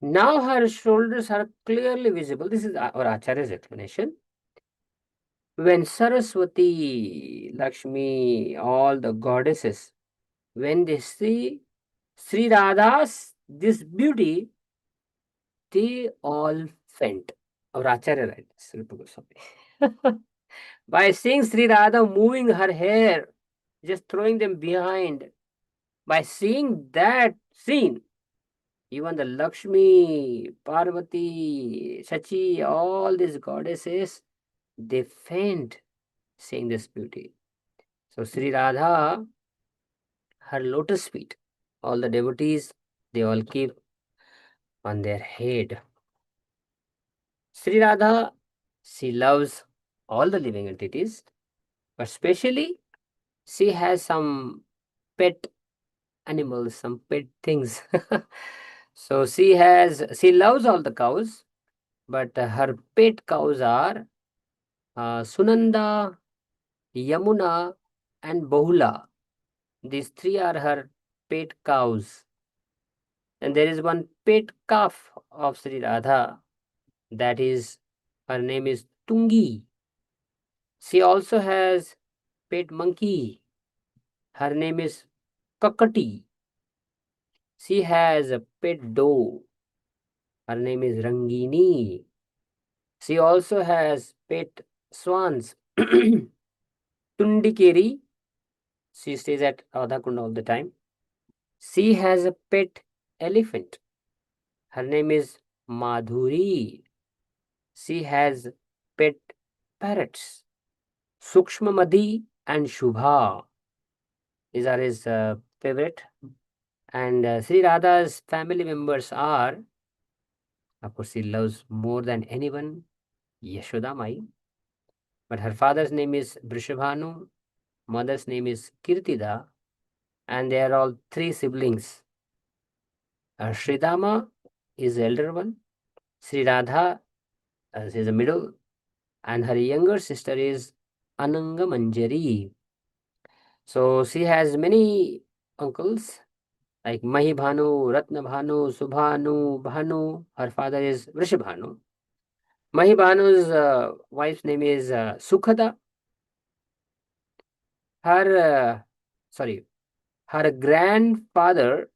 Now her shoulders are clearly visible. This is our Acharya's explanation. When Saraswati, Lakshmi, all the goddesses, when they see Sri Radha's this beauty, they all faint. Our Acharya writes, Rupa Goswami. By seeing Sri Radha moving her hair, just throwing them behind, by seeing that scene, even the Lakshmi, Parvati, Sachi, all these goddesses, they faint seeing this beauty. So Sri Radha, her lotus feet, all the devotees, they all keep on their head. Sri Radha, she loves all the living entities, but especially she has some pet animals, some pet things. So she loves all the cows, but her pet cows are Sunanda, Yamuna, and Bahula. These three are her pet cows. And there is one pet calf of Sri Radha, that is, her name is Tungi. She also has pet monkey. Her name is Kakati. She has a pet doe. Her name is Rangini. She also has pet swans. Tundikeri. She stays at Radhakund all the time. She has a pet elephant. Her name is Madhuri. She has pet parrots. Sukshma Madhi and Shubha. These are his favorite. And Sri Radha's family members are, of course, he loves more than anyone, Yashoda Mai. But her father's name is Vrishabhanu, mother's name is Kirtida, and they are all three siblings. Sridama is the elder one, Sri Radha is the middle, and her younger sister is Ananga Manjari. So she has many uncles like Mahibhanu, Ratnabhanu, Subhanu, Bhanu. Her father is Vrishabhanu. Mahibhanu's wife's name is Sukhada. Her grandfather,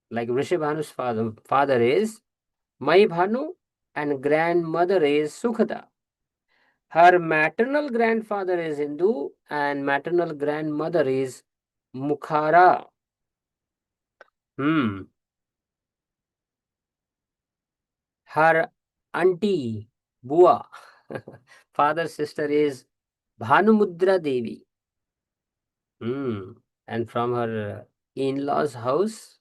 like Vrishabhanu's father is Mahibhanu, and grandmother is Sukhada. Her maternal grandfather is Hindu, and maternal grandmother is Mukhara. Her auntie, Bua, father's sister is Bhanumudra Devi. And from her in-laws' house,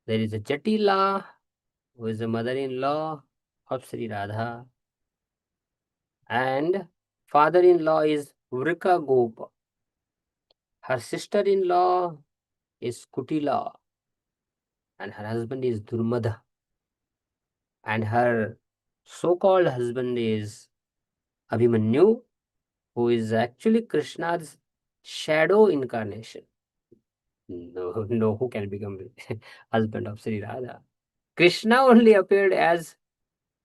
there is a Jatila, who is the mother-in-law of Sri Radha, and father-in-law is Vrika Gopa. Her sister-in-law is Kutila, and her husband is Durmada, and her so-called husband is Abhimanyu, who is actually Krishna's shadow incarnation. No, no, who can become the husband of Sri Radha? Krishna only appeared as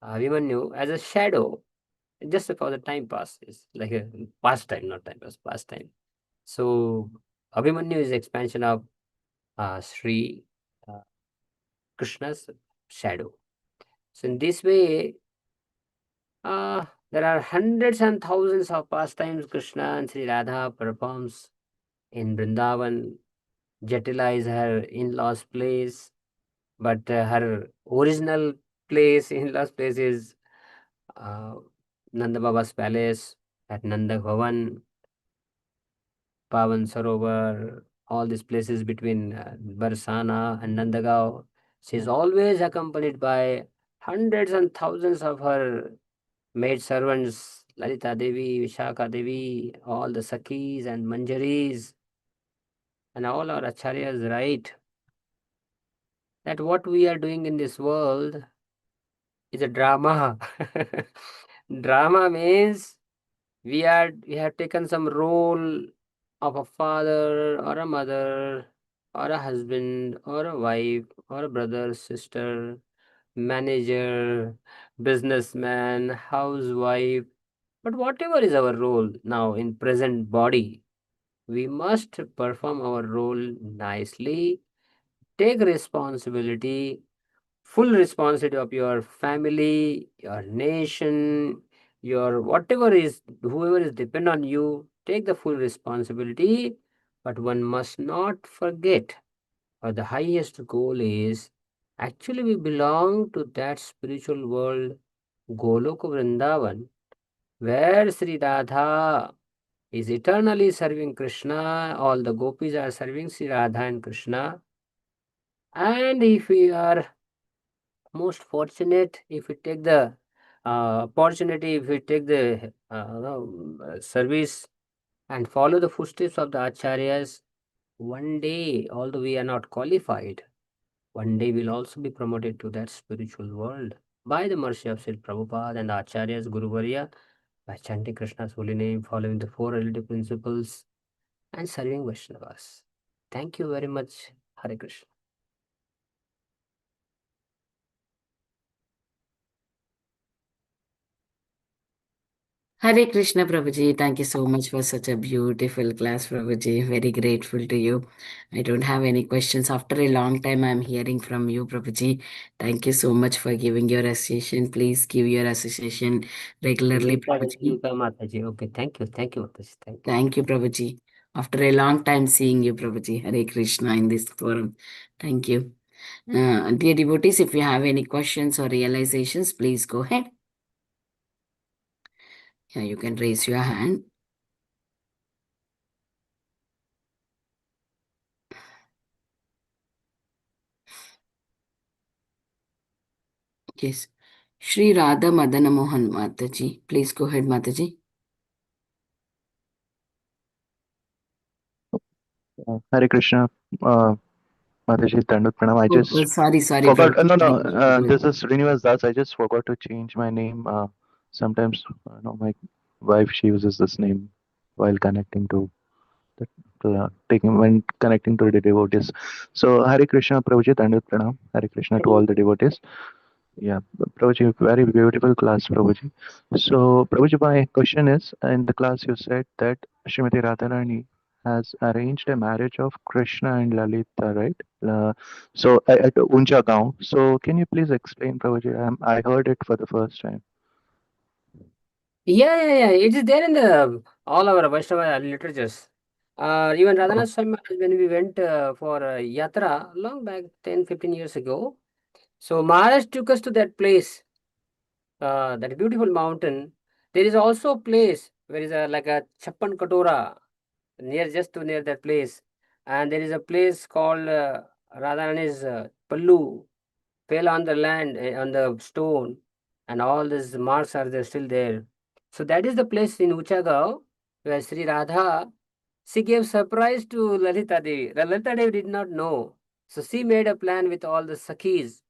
Abhimanyu as a shadow, just for the time pass. It's like a pastime, not time pass, pastime. So Abhimanyu is expansion of Sri uh, Krishna's shadow. So in this way, there are hundreds and thousands of pastimes Krishna and Sri Radha performs in Vrindavan. Jatila is her in-laws place, but her original place, in-laws place is uh, Nanda Baba's palace at Nanda Bhavan, Pavan Sarovar, all these places between Barsana and Nandagaon. She is always accompanied by hundreds and thousands of her maid servants, Lalita Devi, Vishaka Devi, all the Sakis and Manjaris, and all our acharyas write that what we are doing in this world is a drama. Drama means we have taken some role of a father or a mother or a husband or a wife or a brother, sister, manager, businessman, housewife. But whatever is our role now in present body, we must perform our role nicely, take responsibility, full responsibility of your family, your nation, your whatever is, whoever is depend on you, take the full responsibility. But one must not forget, or the highest goal is actually we belong to that spiritual world, Goloka Vrindavan, where Sri Radha is eternally serving Krishna, all the gopis are serving Sri Radha and Krishna. And if we are most fortunate, if we take the opportunity, if we take the service and follow the footsteps of the acharyas, one day, although we are not qualified, one day we'll also be promoted to that spiritual world by the mercy of Sri Prabhupada and the acharyas, Guru Varya, by chanting Krishna's holy name, following the four relative principles, and serving Vaishnavas. Thank you very much. Hare Krishna. Hare Krishna, Prabhuji. Thank you so much for such a beautiful class, Prabhuji. Very grateful to you. I don't have any questions. After a long time, I'm hearing from you, Prabhuji. Thank you so much for giving your association. Please give your association regularly, Prabhuji. Mataji. Okay, thank you. Thank you, Mataji. Thank you. Thank you, Prabhuji. After a long time seeing you, Prabhuji. Hare Krishna in this forum. Thank you. Dear devotees, if you have any questions or realizations, please go ahead. Yeah, you can raise your hand. Yes. Shri Radha Madana Mohan Mataji. Please go ahead, Mataji. Hare Krishna, Mataji, Dandavat Pranam. I Oh, just sorry, forgot. Prabhuji. No, Sorry, no. Prabhuji. Go ahead. This is Srinivas Das. I just forgot to change my name. Sometimes, my wife, she uses this name while connecting to taking when connecting to the devotees. So Hare Krishna, Prabhuji, Dandavat Pranam. Hare Krishna to all the devotees. Yeah, Prabhuji, very beautiful class, Prabhuji. So, Prabhuji, my question is, in the class you said that Srimati Radharani has arranged a marriage of Krishna and Lalita, right? So, at Uncha Gaon. So, can you please explain, Prabhuji? I heard it for the first time. Yeah. It is there in the all our Vaishnava literatures. Even Oh, Radhanath Swami Maharaj, when we went for yatra long back 10-15 years ago, so Maharaj took us to that place, that beautiful mountain. There is also a place where is a like a Chappan Katora near that place, and there is a place called Radharani's Pallu fell on the land on the stone. and all these marks are there still there. So that is the place in Uchagaon where Sri Radha, she gave surprise to Lalita Devi. Lalita Devi did not know. So she made a plan with all the Sakhis,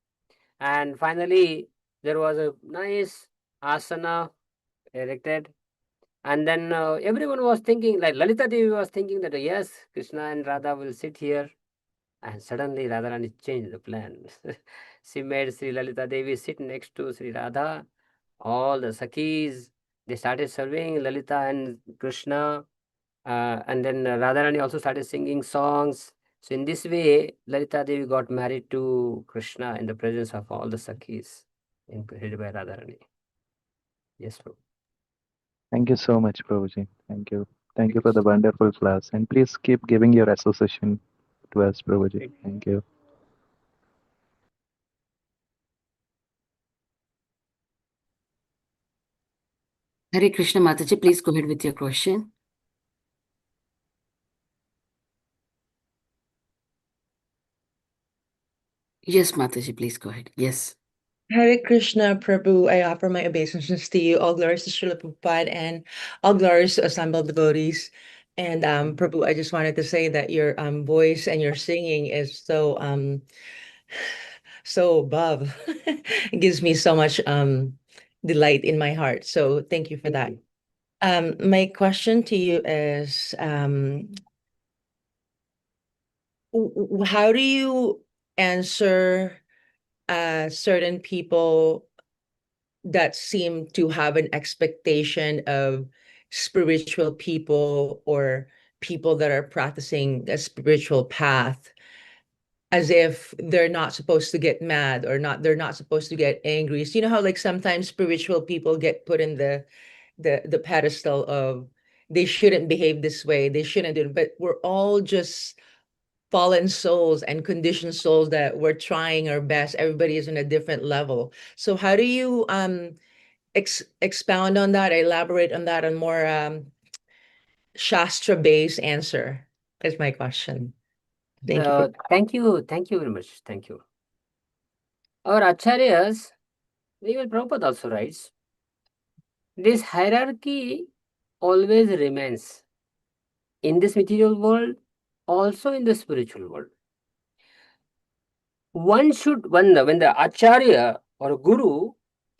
and finally there was a nice asana erected. And then everyone was thinking, like Lalita Devi was thinking that yes, Krishna and Radha will sit here. And suddenly Radharani changed the plan. She made Sri Lalita Devi sit next to Sri Radha. All the Sakhis, they started serving Lalita and Krishna. And then Radharani also started singing songs. So in this way, Lalita Devi got married to Krishna in the presence of all the Sakhis, headed by Radharani. Yes, Prabhu. Thank you so much, Prabhuji. Thank you. Thank you for the wonderful class. And please keep giving your association to us, Prabhuji. Thank you. Hare Krishna Mataji, please go ahead with your question. Yes, Mataji, please go ahead. Yes. Hare Krishna, Prabhu, I offer my obeisances to you. All glories to Srila Prabhupada and all glories to assembled devotees. And Prabhu, I just wanted to say that your voice and your singing is so above. It gives me so much delight in my heart. So thank you for that. My question to you is how do you answer certain people that seem to have an expectation of spiritual people or people that are practicing a spiritual path as if they're not supposed to get mad or they're not supposed to get angry. So you know how like sometimes spiritual people get put in the pedestal of they shouldn't behave this way, they shouldn't do it, but we're all just fallen souls and conditioned souls that we're trying our best. Everybody is on a different level. So how do you expound on that, elaborate on that, on more Shastra-based answer? That's my question. Thank you. Thank you. Thank you very much. Thank you. Our Acharyas, even Prabhupada also writes, this hierarchy always remains in this material world, also in the spiritual world. One should, when the Acharya or Guru,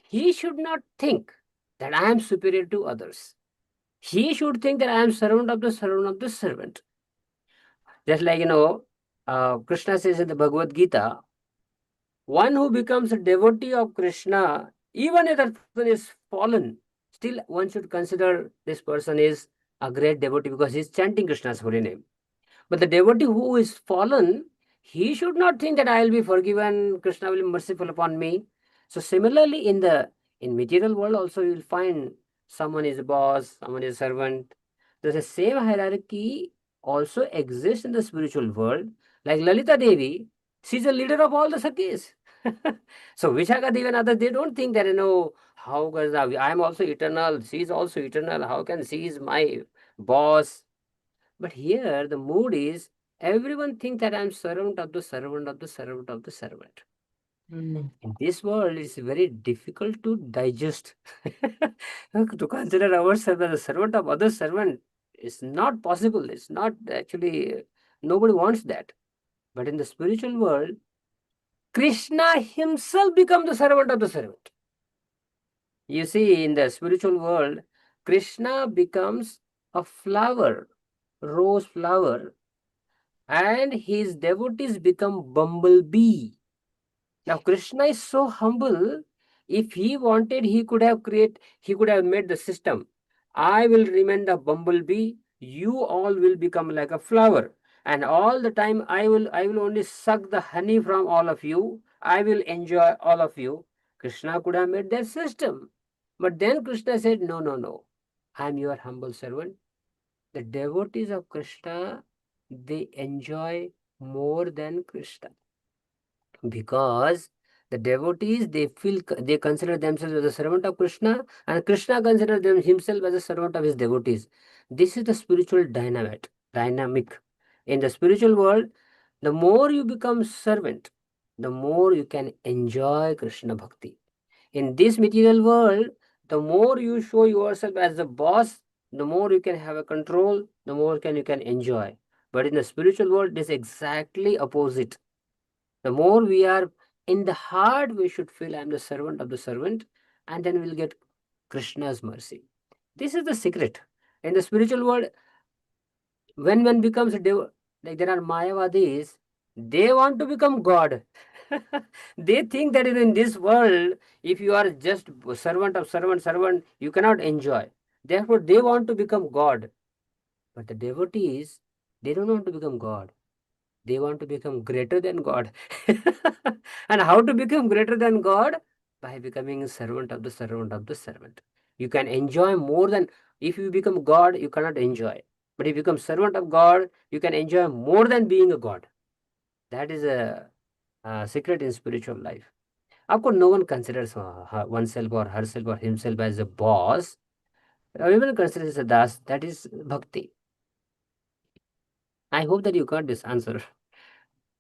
he should not think that I am superior to others. He should think that I am servant of the servant of the servant. Just like, Krishna says in the Bhagavad Gita, one who becomes a devotee of Krishna, even if that person is fallen, still one should consider this person is a great devotee because he is chanting Krishna's holy name. But the devotee who is fallen, he should not think that I will be forgiven, Krishna will be merciful upon me. So similarly, in material world also you will find someone is a boss, someone is a servant. The same hierarchy also exists in the spiritual world. Like Lalita Devi, she's a leader of all the Sakhis. So Vishaka Devi and others, they don't think that, how because I am also eternal, she is also eternal, how can she is my boss? But here the mood is everyone thinks that I am servant of the servant of the servant of the servant. Mm. In this world, it's very difficult to digest. To consider ourselves as a servant of other servant is not possible. It's not actually, nobody wants that. But in the spiritual world, Krishna himself becomes the servant of the servant. You see, in the spiritual world, Krishna becomes a flower, rose flower, and his devotees become bumblebee. Now Krishna is so humble. If he wanted, he could have made the system. I will remain the bumblebee. You all will become like a flower, and all the time I will only suck the honey from all of you. I will enjoy all of you. Krishna could have made that system, but then Krishna said, no, no, no. I am your humble servant. The devotees of Krishna, they enjoy more than Krishna, because the devotees, they consider themselves as a servant of Krishna, and Krishna considers them himself as a servant of his devotees. This is the spiritual dynamic. In the spiritual world, the more you become servant, the more you can enjoy Krishna bhakti. In this material world, the more you show yourself as the boss, the more you can have a control, the more you can enjoy. But in the spiritual world, it is exactly opposite. The more we are in the heart, we should feel I am the servant of the servant, and then we'll get Krishna's mercy. This is the secret. In the spiritual world, when one becomes a like there are Mayavadis, they want to become God. They think that in this world, if you are just servant of servant, you cannot enjoy. Therefore, they want to become God. But the devotees, they don't want to become God. They want to become greater than God. And how to become greater than God? By becoming a servant of the servant of the servant. You can enjoy more than, if you become God, you cannot enjoy. But if you become servant of God, you can enjoy more than being a God. That is a secret in spiritual life. Of course, no one considers oneself or herself or himself as a boss. Everyone considers a das. That is bhakti. I hope that you got this answer.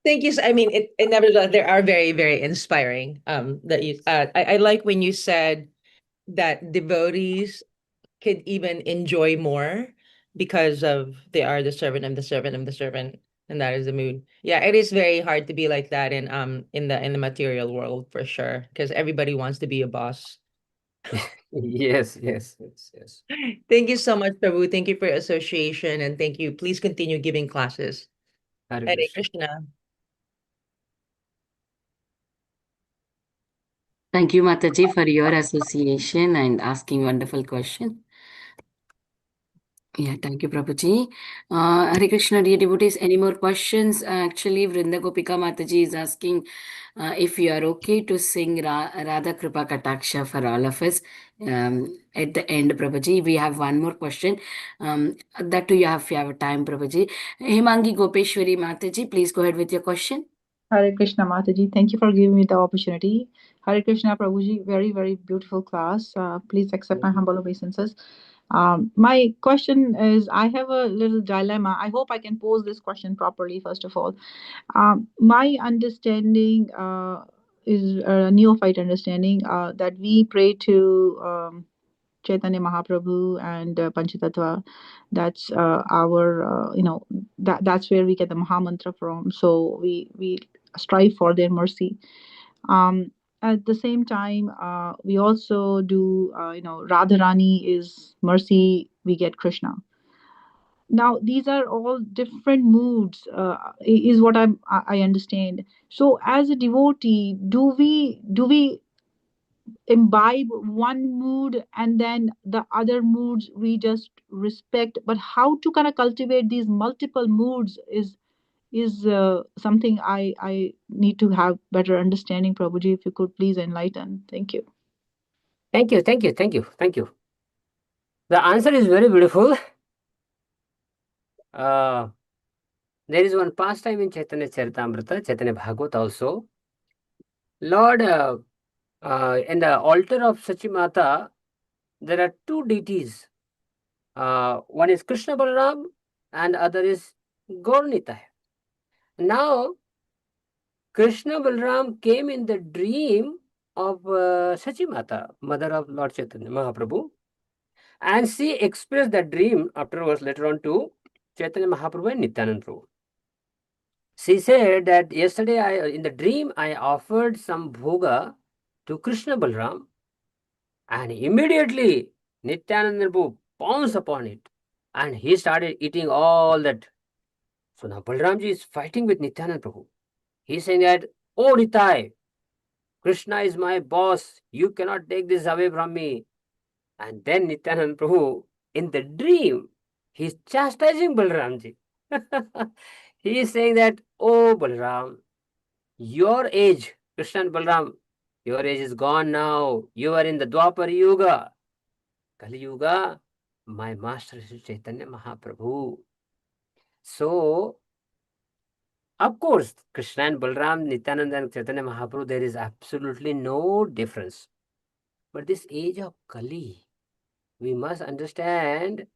Thank you. I mean, it nevertheless, they are very, very inspiring. That you, I like when you said that devotees could even enjoy more because of they are the servant of the servant of the servant, and that is the mood. Yeah, it is very hard to be like that in the material world for sure, because everybody wants to be a boss. Yes, yes, yes, yes. Thank you so much, Prabhu. Thank you for your association, and thank you. Please continue giving classes. Hare Hare Krishna. Krishna. Thank you, Mataji, for your association and asking wonderful question. Yeah, thank you, Prabhuji. Hare Krishna, dear devotees, any more questions? Actually, Vrinda Gopika Mataji is asking if you are okay to sing Radha Kripa Kataksha for all of us. At the end, Prabhuji, we have one more question. That too, if you have time, Prabhuji. Hemangi Gopeshwari Mataji, please go ahead with your question. Hare Krishna Mataji, thank you for giving me the opportunity. Hare Krishna Prabhuji, very, very beautiful class. Please accept my humble obeisances. My question is, I have a little dilemma. I hope I can pose this question properly, first of all. My understanding is a neophyte understanding that we pray to Chaitanya Mahaprabhu and Panchatattva. That's our, that's where we get the Mahamantra from. So we strive for their mercy. At the same time, we also do, Radharani is mercy, we get Krishna. Now, these are all different moods, is what I understand. So, as a devotee, do we imbibe one mood and then the other moods we just respect? But how to kind of cultivate these multiple moods is something I need to have better understanding. Prabhuji, if you could please enlighten. Thank you. Thank you, thank you, thank you, thank you. The answer is very beautiful. There is one pastime in Chaitanya Charitamrita, Chaitanya Bhagavat also. Lord, in the altar of Sachimata, there are two deities. One is Krishna Balaram and other is Gaurnitai. Now, Krishna Balaram came in the dream of Sachimata, mother of Lord Chaitanya Mahaprabhu, and she expressed that dream afterwards later on to Chaitanya Mahaprabhu and Nityananda Prabhu. She said that yesterday in the dream I offered some bhoga to Krishna Balaram, and immediately Nityananda Prabhu pounced upon it and he started eating all that. So now Balaramji is fighting with Nityananda Prabhu. He's saying that, oh Nitai, Krishna is my boss, you cannot take this away from me. And then Nityananda Prabhu, in the dream, he's chastising Balaramji. He is saying that, oh Balaram, your age, Krishna and Balaram, your age is gone now. You are in the Dwapar Yuga. Kali Yuga, my master is Chaitanya Mahaprabhu. So, of course, Krishna and Balaram, Nityananda and Chaitanya Mahaprabhu, there is absolutely no difference. But this age of Kali, we must understand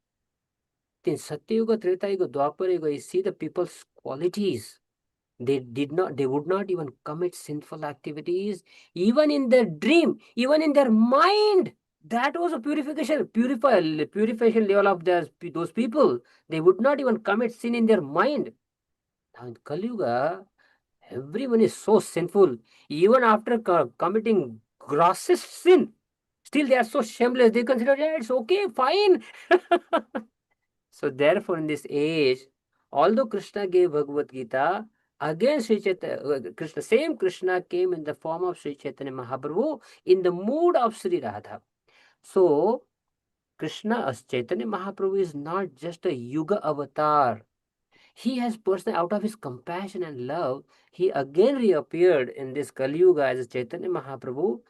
in Satya Yuga, Treta Yuga, Dwapar Yuga, you see the people's qualities. They would not even commit sinful activities, even in their dream, even in their mind. That was a purification level of those people. They would not even commit sin in their mind. Now in Kali Yuga, everyone is so sinful. Even after committing grossest sin, still they are so shameless. They consider, yeah, it's okay, fine. So therefore, in this age, although Krishna gave Bhagavad Gita, again same Krishna came in the form of Sri Chaitanya Mahaprabhu in the mood of Sri Radha. So Krishna as Chaitanya Mahaprabhu is not just a Yuga avatar. He has personally, out of his compassion and love, he again reappeared in this Kali Yuga as Chaitanya Mahaprabhu,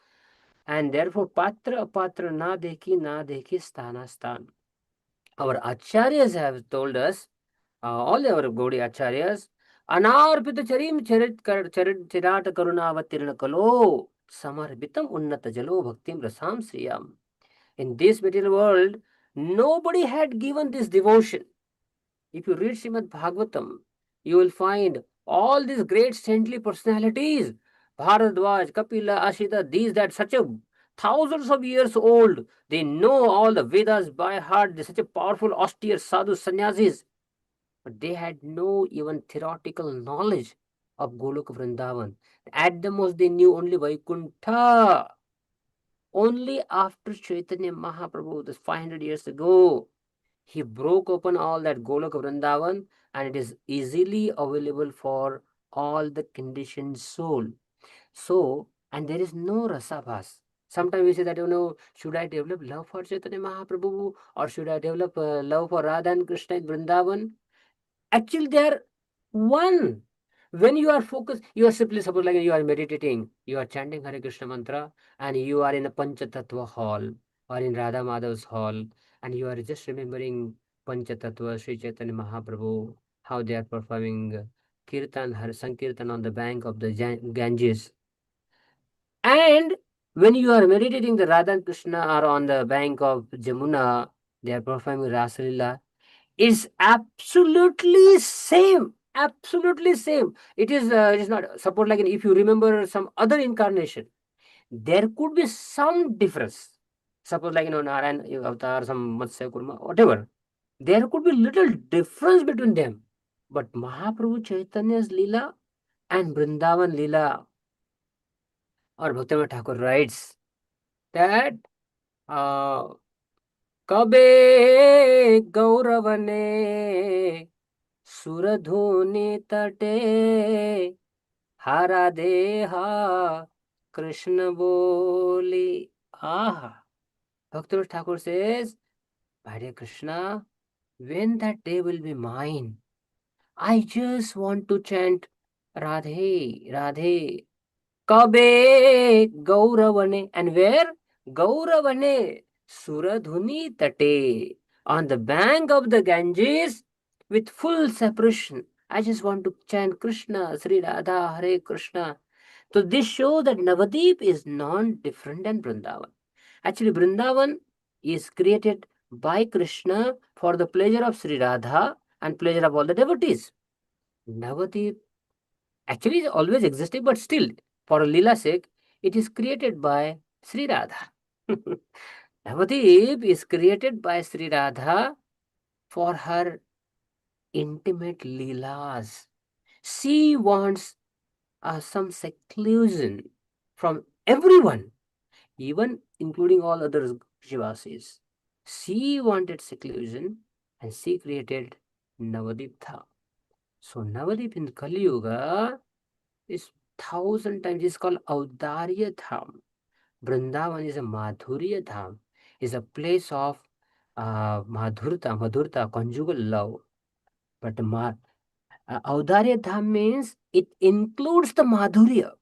and therefore Patra Apatra na dekhi sthana sthan. Our acharyas have told us, all our Gaudiya acharyas, Anarpita charim chirat karunavatirna kalo samarbitam unnata jalo bhaktim rasam sriyam. In this material world, nobody had given this devotion. If you read Srimad Bhagavatam, you will find all these great saintly personalities, Bharadwaj, Kapila, Ashita, these that such a thousands of years old, they know all the Vedas by heart. They're such a powerful, austere sadhu sannyasis, but they had no even theoretical knowledge of Goloka Vrindavan. At the most, they knew only Vaikuntha. Only after Chaitanya Mahaprabhu, this 500 years ago, he broke open all that Golok Vrindavan, and it is easily available for all the conditioned soul. So, and there is no rasabhas. Sometimes we say that, should I develop love for Chaitanya Mahaprabhu, or should I develop love for Radha and Krishna in Vrindavan? Actually, they are one. When you are focused, you are simply, suppose like you are meditating, you are chanting Hare Krishna mantra, and you are in a Panchatattva hall or in Radha Madhav's hall, and you are just remembering Panchatattva, Sri Chaitanya Mahaprabhu, how they are performing Kirtan, Har Sankirtan on the bank of the Ganges. And when you are meditating, the Radha and Krishna are on the bank of Jamuna, they are performing Rasalila, is absolutely same. Absolutely same. It is not, suppose like if you remember some other incarnation, there could be some difference. Suppose like Narayan avatar, some Matsya Kurma, whatever. There could be little difference between them. But Mahaprabhu Chaitanya's Leela and Vrindavan Leela, or Bhaktivinoda Thakur writes that कबे गौरवने सुरधुनि तटे हरा देहा कृष्ण बोली. Aha. Bhaktivinoda Thakur says, Hare Krishna, when that day will be mine, I just want to chant Radhe, Radhe. Kabe Gauravane. And where? Gauravane. Suradhuni Tate. On the bank of the Ganges with full separation. I just want to chant Krishna, Sri Radha, Hare Krishna. So this shows that Navadip is non-different than Vrindavan. Actually, Vrindavan is created by Krishna for the pleasure of Sri Radha and pleasure of all the devotees. Navadip actually is always existing, but still, for a lila sake, it is created by Sri Radha. Navadip is created by Sri Radha for her intimate leelas. She wants some seclusion from everyone, even including all other Shivasis. She wanted seclusion and she created Navadip Dham. So Navadip in Kali Yuga is 1,000 times. It's called Audarya Dham. Vrindavan is a Madhurya Dham. Is a place of Madhurta, conjugal love. But Audarya Dham means it includes the Madhurya.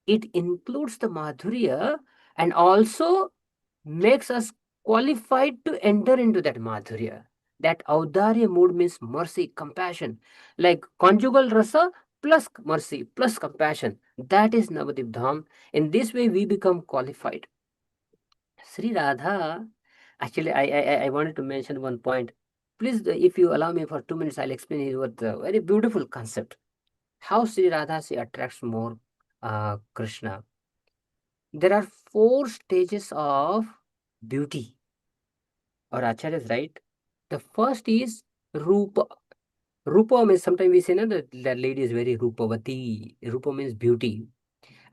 It includes the Madhurya and also makes us qualified to enter into that Madhurya. That Audarya mood means mercy, compassion. Like conjugal rasa plus mercy plus compassion. That is Navadip Dham. In this way, we become qualified. Sri Radha, actually, I wanted to mention one point. Please, if you allow me for 2 minutes, I'll explain it with a very beautiful concept. How Sri Radha she attracts more Krishna? There are 4 stages of beauty. Our Acharya is right. The first is Rupa. Rupa means sometimes we say no, the lady is very Rupavati. Rupa means beauty.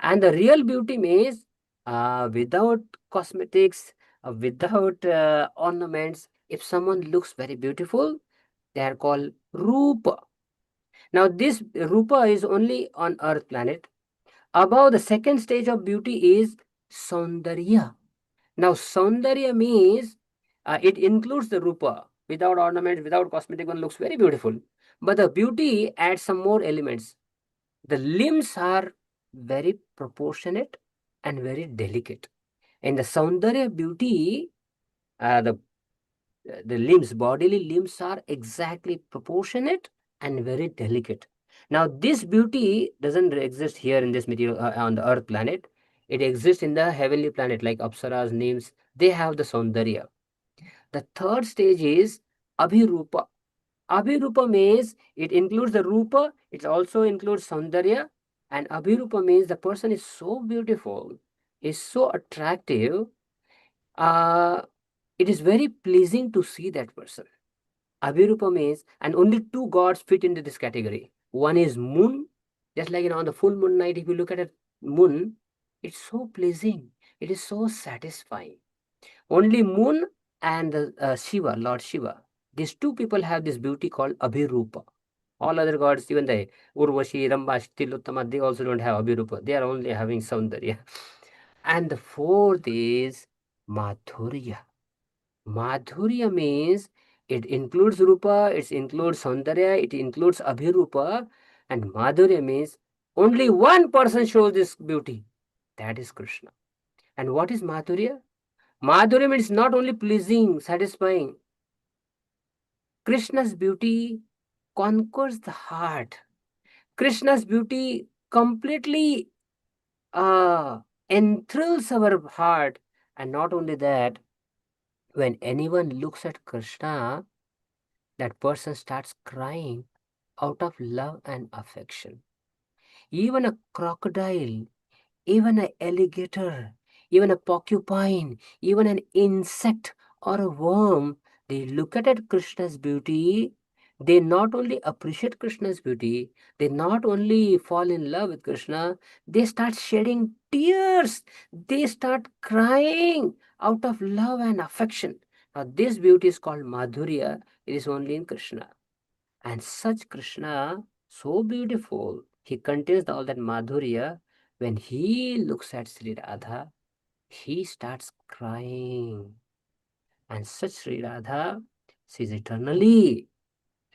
And the real beauty means without cosmetics, without ornaments. If someone looks very beautiful, they are called Rupa. Now, this Rupa is only on Earth planet. Above the second stage of beauty is Saundarya. Now, Saundarya means it includes the Rupa. Without ornaments, without cosmetic, one looks very beautiful. But the beauty adds some more elements. The limbs are very proportionate and very delicate. In the Saundarya beauty, the limbs, bodily limbs are exactly proportionate and very delicate. Now, this beauty doesn't exist here in this material on the Earth planet. It exists in the heavenly planet like Apsaras, nymphs. They have the Saundarya. The third stage is Abhirupa. Abhirupa means it includes the Rupa, it also includes Saundarya, and Abhirupa means the person is so beautiful, is so attractive, uh, it is very pleasing to see that person. Abhirupa means, and only 2 gods fit into this category. One is moon, just like on the full moon night, if you look at a moon, it's so pleasing, it is so satisfying. Only moon and Shiva, Lord Shiva, these 2 people have this beauty called Abhirupa. All other gods, even the Urvashi, Ramba, Tilottama, they also don't have Abhirupa. They are only having Saundarya. And the fourth is Madhurya. Madhurya means it includes Rupa, it includes Saundarya, it includes Abhirupa, and Madhurya means only one person shows this beauty. That is Krishna. And what is Madhurya? Madhurya means not only pleasing, satisfying. Krishna's beauty conquers the heart. Krishna's beauty completely enthralls our heart. And not only that, when anyone looks at Krishna, that person starts crying out of love and affection. Even a crocodile, even an alligator, even a porcupine, even an insect or a worm, they look at Krishna's beauty. They not only appreciate Krishna's beauty, they not only fall in love with Krishna, they start shedding tears. They start crying out of love and affection. Now, this beauty is called Madhurya. It is only in Krishna. And such Krishna, so beautiful, he contains all that Madhurya. When he looks at Sri Radha, he starts crying. And such Sri Radha, she is eternally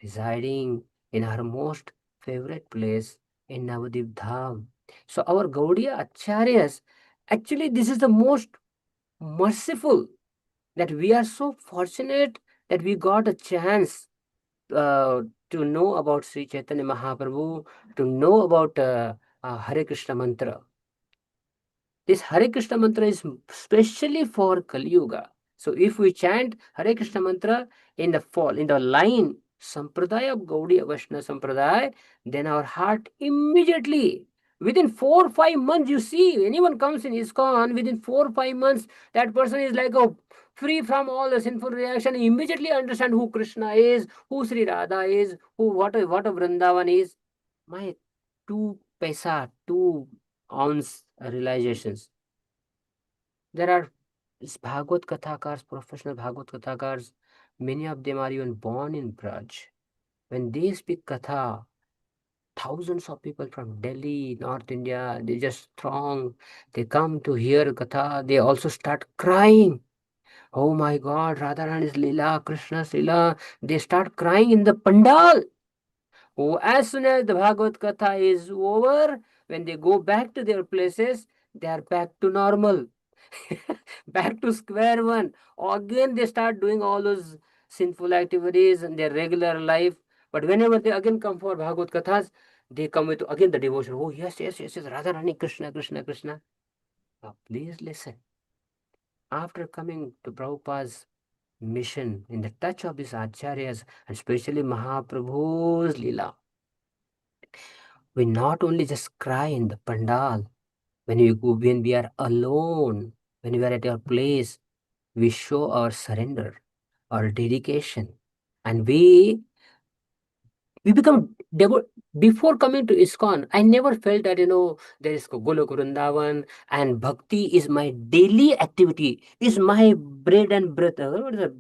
residing in her most favorite place in Navadip Dham. So our Gaudiya Acharyas, actually this is the most merciful, that we are so fortunate that we got a chance to know about Sri Chaitanya Mahaprabhu, to know about Hare Krishna mantra. This Hare Krishna mantra is specially for Kali Yuga. So if we chant Hare Krishna mantra in the line Sampradaya of Gaudiya Vaishnava Sampradaya, then our heart immediately, within 4 or 5 months, you see, anyone comes in ISKCON, within 4 or 5 months, that person is like a free from all the sinful reaction, immediately understand who Krishna is, who Sri Radha is, what a Vrindavan is. My 2 ounce realizations. There are Bhagavad Kathakars, professional Bhagavad Kathakars, many of them are even born in Braj. When they speak Katha, thousands of people from Delhi, North India, they just throng, they come to hear Katha, they also start crying. Oh my God, Radharani's Leela, Krishna's Leela, they start crying in the Pandal. Oh, as soon as the Bhagavad Katha is over, when they go back to their places, they are back to normal. Back to square one. Again, they start doing all those sinful activities in their regular life. But whenever they again come for Bhagavad Kathas, they come with again the devotion. Oh, yes, yes, yes, yes, Radharani, Krishna, Krishna, Krishna. Now, please listen. After coming to Prabhupada's mission in the touch of these acharyas, and especially Mahaprabhu's Leela, We not only just cry in the pandal, when we are alone, when we are at our place, we show our surrender, our dedication, and we become devout. Before coming to ISKCON, I never felt that, there is Golok Vrindavan and bhakti is my daily activity, is my bread and butter. What is it?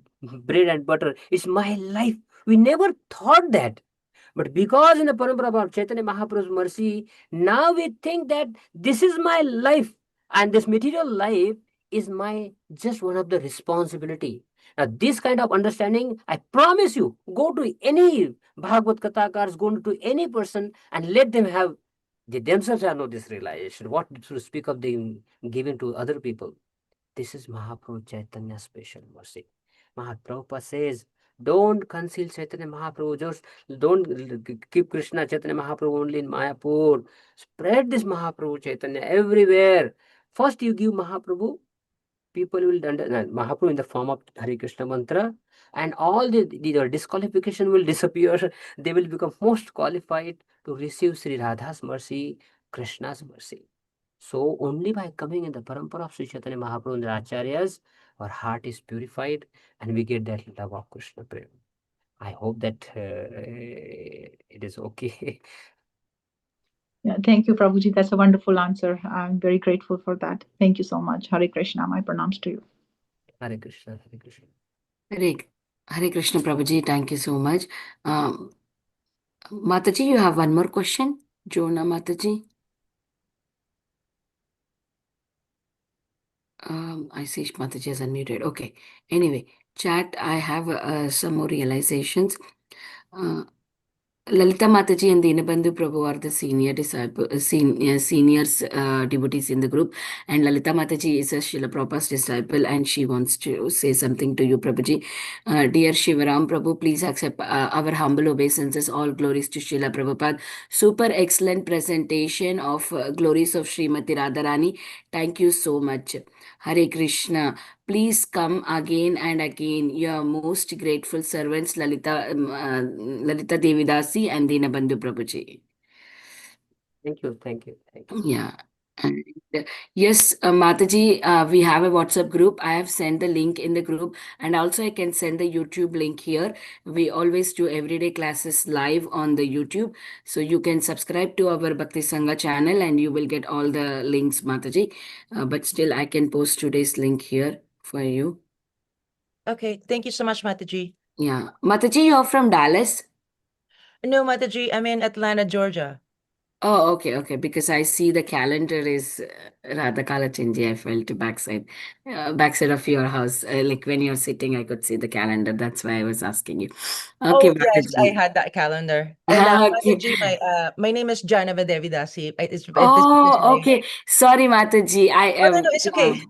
Bread and butter. It's my life. We never thought that. But because in the parampara of Chaitanya Mahaprabhu's mercy, now we think that this is my life and this material life is my just one of the responsibility. Now, this kind of understanding, I promise you, go to any Bhagavad Kathakars, go to any person and let them have, they themselves have no this realization. What to speak of them giving to other people? This is Mahaprabhu Chaitanya special mercy. Mahaprabhupada says, don't conceal Chaitanya Mahaprabhu, just don't keep Krishna Chaitanya Mahaprabhu only in Mayapur. Spread this Mahaprabhu Chaitanya everywhere. First you give Mahaprabhu, people will understand Mahaprabhu in the form of Hare Krishna mantra, and all the disqualification will disappear. They will become most qualified to receive Sri Radha's mercy, Krishna's mercy. So only by coming in the parampara of Sri Chaitanya Mahaprabhu and the Acharyas, our heart is purified and we get that love of Krishna Prem. I hope that it is okay. Yeah, thank you, Prabhuji. That's a wonderful answer. I'm very grateful for that. Thank you so much. Hare Krishna. My pranams to you. Hare Krishna, Hare Krishna. Hare, Hare Krishna Prabhuji, thank you so much. Mataji, you have one more question? Jonah Mataji? I see Mataji is unmuted. Okay. Anyway, chat, I have some more realizations. Uh, Lalita Mataji and Dinabandhu Prabhu are the seniors devotees in the group, and Lalita Mataji is a Srila Prabhupada's disciple, and she wants to say something to you, Prabhuji. Dear Shivaram Prabhu, please accept our humble obeisances. All glories to Srila Prabhupada. Super excellent presentation of glories of Srimati Radharani. Thank you so much. Hare Krishna. Please come again and again. Your most grateful servants, Lalita Devidasi and Dinabandhu Prabhuji. Thank you, thank you, thank you. Yeah. And, yes, Mataji, we have a WhatsApp group. I have sent the link in the group, and also I can send the YouTube link here. We always do everyday classes live on the YouTube. So you can subscribe to our Bhakti Sangha channel and you will get all the links, Mataji. But still, I can post today's link here for you. Okay, thank you so much, Mataji. Yeah. Mataji, you're from Dallas? No, Mataji, I'm in Atlanta, Georgia. Oh, okay, okay. Because I see the calendar is Radha Kalachinji. I felt backside of your house. Like when you're sitting, I could see the calendar. That's why I was asking you. Okay, Oh, yes, I Mataji. had that calendar. And Okay. Mataji, my name is Janava Devidasi. It is because Oh, okay. Sorry, Mataji. I Oh, no, am. no, it's Yeah. okay.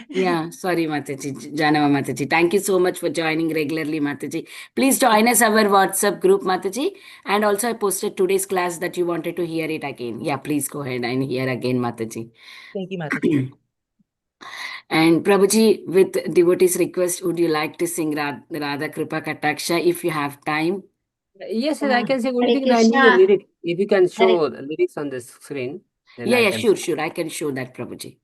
Yeah, sorry, Mataji. Janava Mataji. Thank you so much for joining regularly, Mataji. Please join us our WhatsApp group, Mataji. And also, I posted today's class that you wanted to hear it again. Yeah, please go ahead and hear again, Mataji. Thank you, Mataji. And Prabhuji, with devotees' request, would you like to sing Radha Kripa Kataksha if you have time? Yes, yes, I can say only Hare thing is I need the Krishna. lyric. If you can Hare, show the lyrics on the screen, then Yeah, I yeah, can sure, sure. I can show that, Prabhuji.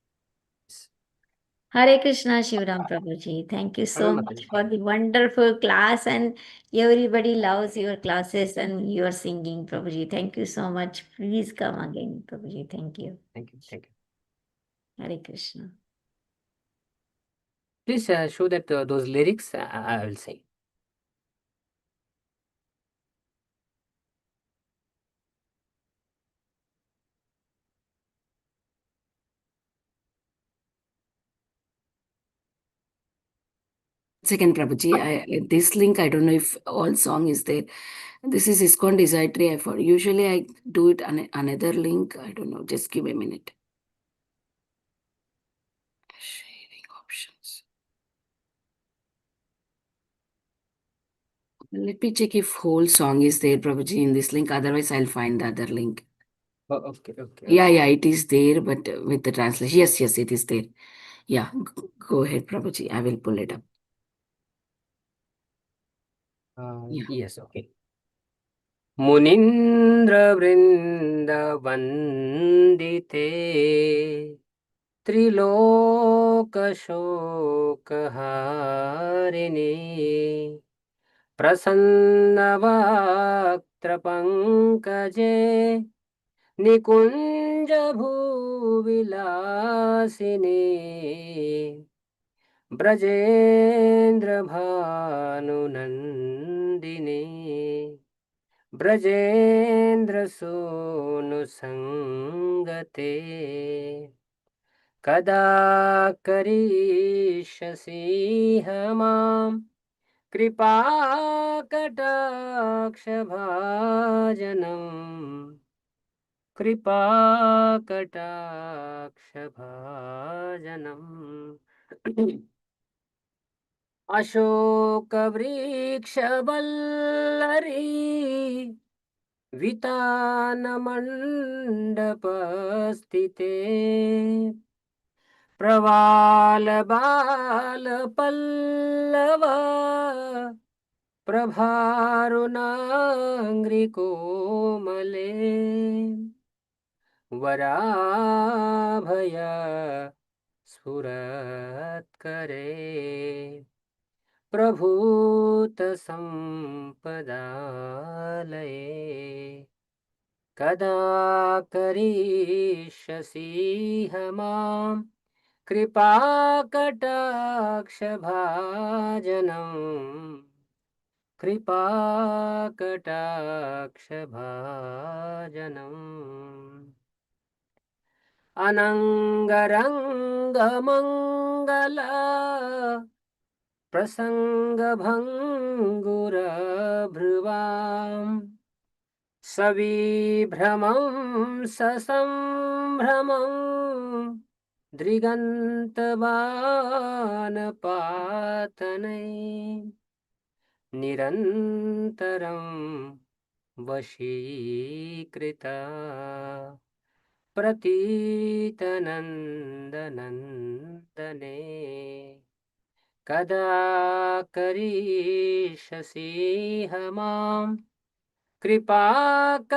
Hare Krishna, Shivaram Prabhuji. Thank you so Pranam much Mataji. for the wonderful class, and everybody loves your classes and your singing, Prabhuji. Thank you so much. Please come again, Prabhuji. Thank you. Thank you, thank you. Hare Krishna. Please show that those lyrics. I will say. Second, Prabhuji, this link, I don't know if all song is there. This is ISKCON Desiratory. Usually I do it on another link. I don't know. Just give me a minute. Sharing options. Let me check if whole song is there, Prabhuji, in this link. Otherwise, I'll find the other link. Oh, okay, okay. Yeah, Okay. yeah, it is there, but with the translation. Yes, yes, it is there. Yeah, go ahead, Prabhuji. I will pull it up. Yeah. Yes, okay. मुनीन्द्रवृन्दवन्दिते त्रिलोकशोकहारिणे प्रसन्नवक्त्रपङ्कजे निकुञ्जभूविलासिने ब्रजेन्द्रभानुनन्दिने ब्रजेन्द्रसूनुसङ्गते कदा करिष्यसि मां कृपाकटाक्षभाजनम् कृपाकटाक्षभाजनम् अशोकवृक्षवल्लरी वितानमण्डपस्थिते प्रवालबालपल्लव प्रभारुणाङ्घ्रिकोमले वराभय स्फुरत्करे प्रभूतसम्पदालये कदा करिष्यसि मां कृपाकटाक्षभाजनम् कृपाकटाक्षभाजनम् अनङ्गरङ्गमङ्गला प्रसङ्गभङ्गुरभ्रुवाम् सविभ्रमं ससम्भ्रमं दृगन्तबाणपातनै निरन्तरं वशीकृता प्रतीतनन्दनन्दने कदा करिष्यसि मां कृपाकटाक्षभाजनम्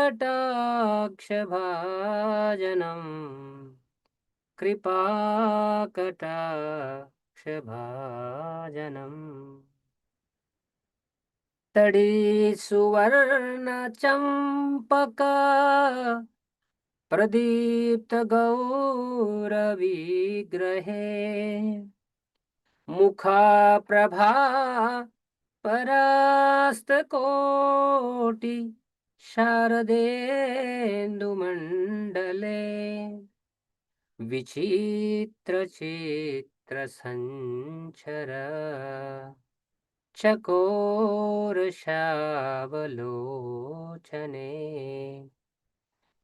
कृपाकटाक्षभाजनम् तडी सुवर्णचम्पका प्रदीप्तगौरविग्रहे मुखाप्रभा परास्तकोटि शारदेन्दुमण्डले विचित्रचित्रसञ्चर चकोरशावलोचने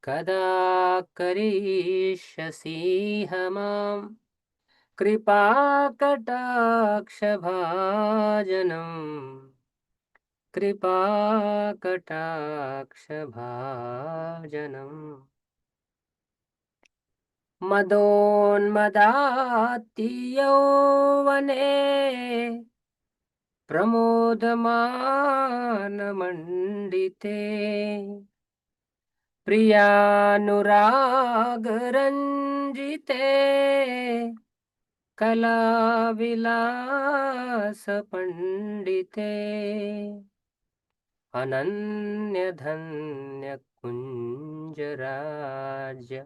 कदा करिष्यसि मां कृपाकटाक्षभाजनम् कृपाकटाक्षभाजनम् मदोन्मदात्तियौवने प्रमोदमानमण्डिते प्रियानुरागरञ्जिते कलाविलासपण्डिते अनन्यधन्यकुञ्जराज्य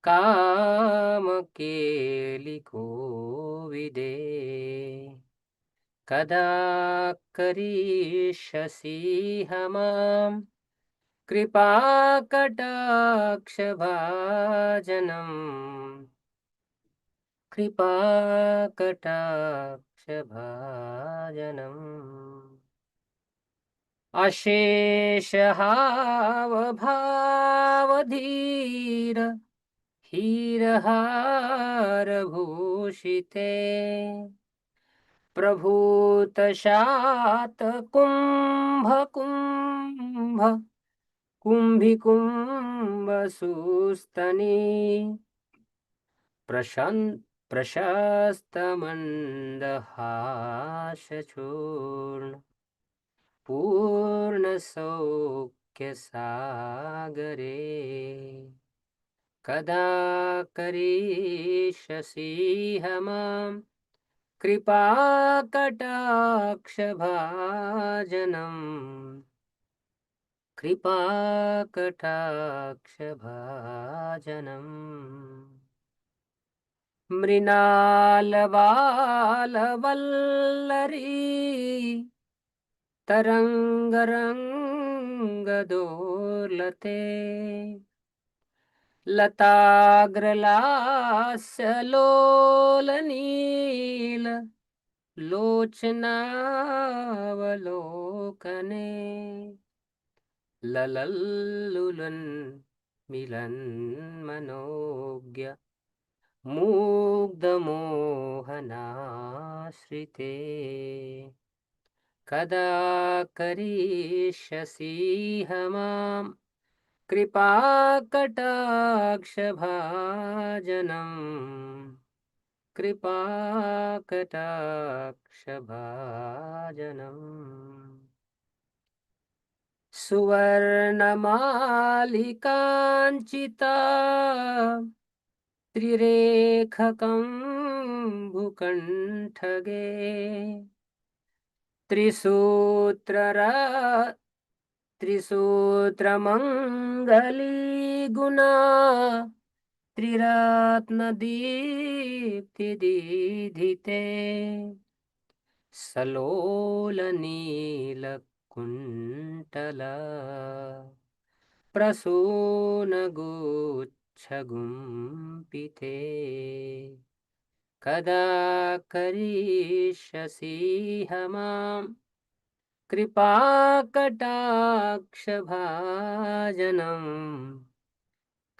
कामकेलिकोविदे कदा करिष्यसि मां कृपाकटाक्षभाजनम् कृपाकटाक्षभाजनम् अशेषहावभावधीर हीरहारभूषिते प्रभूतशातकुम्भकुम्भ कुम्भिकुम्भसूस्तनी प्रशस्तमन्दहासचूर्ण पूर्णसौख्यसागरे कदा करिष्यसि मां कृपाकटाक्षभाजनम् कृपाकटाक्षभाजनम् मृणालबालवल्लरी तरङ्गरङ्गदोर्लते लताग्रलास्यलोलनील लोचनावलोकने ललल्लुलन् मिलन्मनोज्ञ मुग्धमोहनाश्रिते कदा करिष्यसि मां कृपाकटाक्षभाजनम् कृपाकटाक्षभाजनम् सुवर्णमालिकाञ्चिता त्रिरेखकं भूकण्ठगे त्रिसूत्ररा त्रिसूत्रमङ्गलीगुणा त्रिरत्नदीप्तिदीधिते सलोलनीलकुण्टला प्रसूनगुच्छगुम्पिते कदा करिष्यसि मां कृपाकटाक्षभाजनम्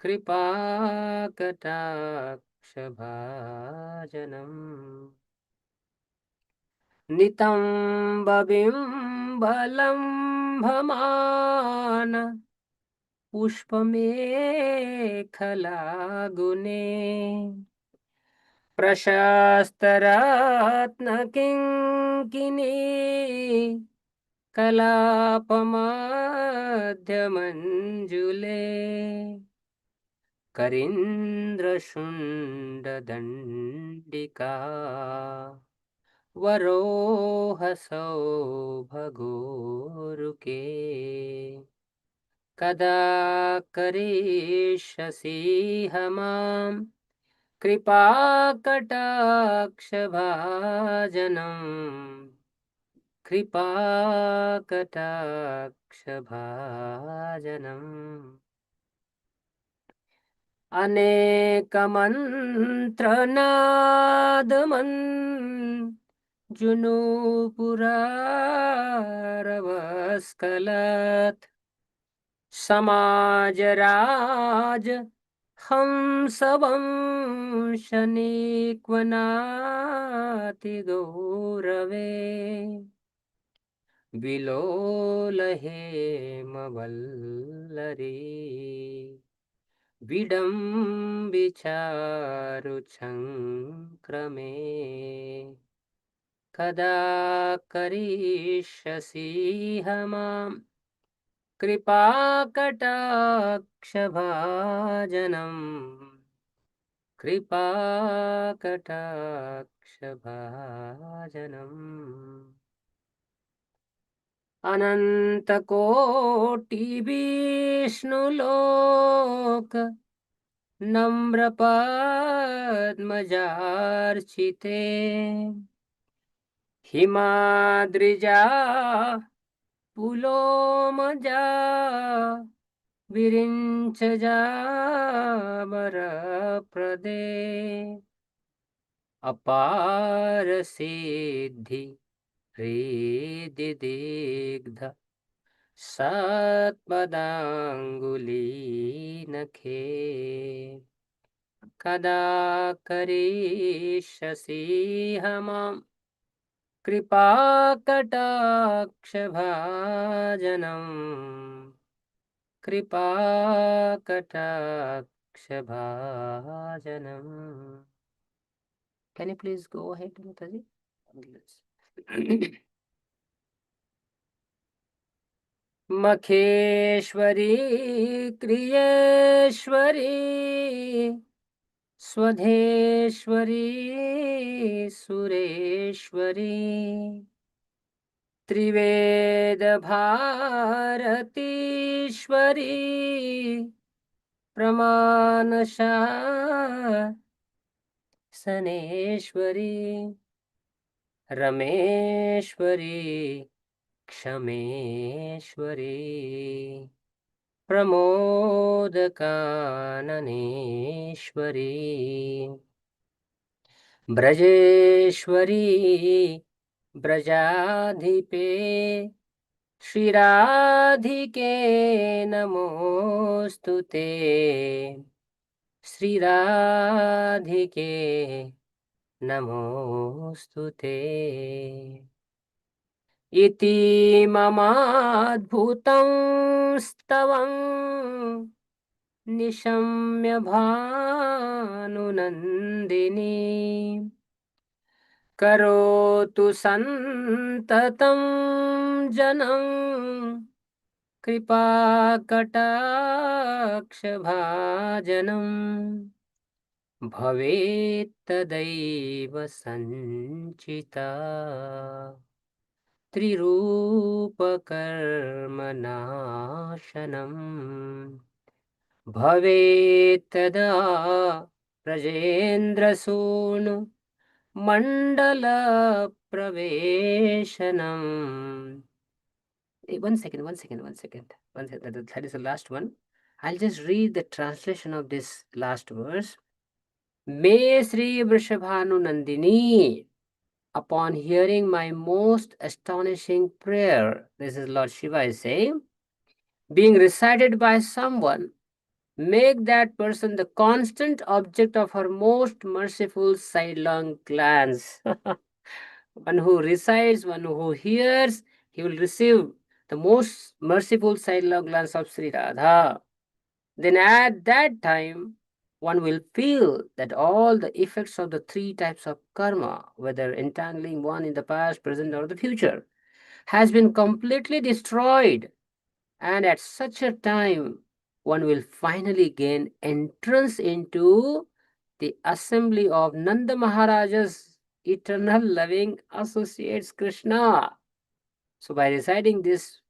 कृपाकटाक्षभाजनम् नितम्बबिम्बलम्भमान पुष्पमेखलागुने प्रशस्तरत्नकिङ्किणी कलापमध्यमञ्जुले करीन्द्रशुण्डदण्डिका वरोहसौ भगोरुके कदा करिष्यसि मां कृपाकटाक्षभाजनम् कृपाकटाक्षभाजनम् अनेकमन्त्रनादमन् जुनूपुरारवस्कलत् समाजराज हंसवंशनिक्वनातिगौरवे विलोलहेमवल्लरी विडम्बिचारुचङ्क्रमे कदा करिष्यसि मां कृपाकटाक्षभाजनम् कृपाकटाक्षभाजनम् अनन्तकोटिविष्णुलोक नम्रपद्मजार्चिते हिमाद्रिजा पुलोमजा विरिञ्चजा वरप्रदे अपारसिद्धि हृदिदिग्ध सत्पदाङ्गुलीनखे कदा करिष्यसि मां कृपाकटाक्षभाजनम् कृपाकटाक्षभाजनम् Can you please go ahead, Mataji? मखेश्वरी क्रियेश्वरी स्वधेश्वरी Sureshwari Trived भारतीश्वरी प्रमाणशा सनेश्वरी Rameshwari क्षमेश्वरी प्रमोदकाननेश्वरी Brajeshwari ब्रजाधिपे श्रीराधिके नमोऽस्तुते श्रीराधिके नमोऽस्तुते इति ममाद्भुतं स्तवं निशम्य भानुनन्दिनी करोतु सन्ततं जनं कृपाकटाक्षभाजनम् भवेत्तदैव Sanchita त्रिरूपकर्मनाशनम् भवेत्तदा ब्रजेन्द्रसूनु मण्डलप्रवेशनम्. One second. That is the last one. I'll just read the translation of this last verse. May Sri Vrishabhanu Nandini, upon hearing my most astonishing prayer, this is Lord Shiva is saying, being recited by someone, make that person the constant object of her most merciful sidelong glance. One who recites, one who hears, he will receive the most merciful sidelong glance of Sri Radha. Then at that time, one will feel that all the effects of the three types of karma, whether entangling one in the past, present, or the future, has been completely destroyed. And at such a time, one will finally gain entrance into the assembly of Nanda Maharaja's eternal loving associates Krishna. So by reciting this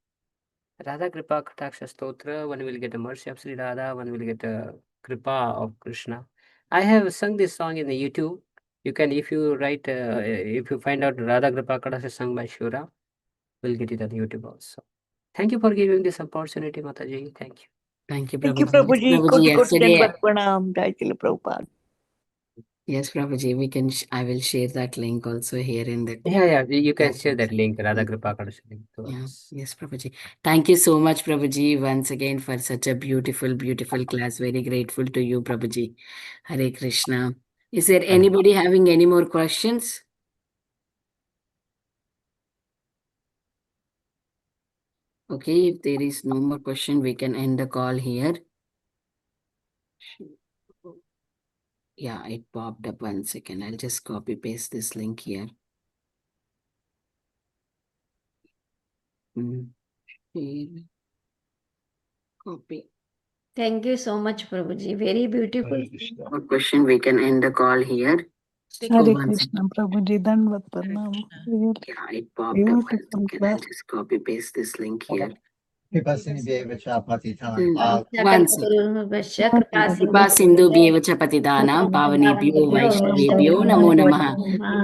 Radha Kripa Kataksha Stotra, one will get the mercy of Sri Radha, one will get the Kripa of Krishna. I have sung this song in the YouTube. You can, if you write, if you find out Radha Kripa Kataksha sung by Shivaram, we'll get it on YouTube also. Thank you for giving this opportunity, Mataji. Thank you. Thank you, Thank you, Prabhuji. Yes, Prabhuji. Prabhuji, Koti koti yesterday, dandavat pranam. Jai Srila Prabhupada. yes, Prabhuji, we can, I will share that link also here in the Yeah, you can chat share box. that link, Radha Kripa Kataksha link to Yeah, us. yes, Prabhuji. Thank you so much, Prabhuji, once again for such a beautiful, beautiful class. Very grateful to you, Prabhuji. Hare Krishna. Is there anybody having any more questions? Okay, if there is no more question, we can end the call here. Yeah, it popped up. 1 second. I'll just copy paste this link here. Share. Copy. Thank you so much, Prabhuji. Very beautiful. More question, we can end the call here. Hare One Krishna, second. Prabhuji. Dandavat Hare pranam. Krishna. Really Yeah, it popped up. 1 beautiful second. class. I'll just copy paste this link here. Sakal One second. Purvasya Kripa Kripa Sindhu Bheva Chapatidanam Pavanebhyo Vaishnavebhyo Namo Namaha.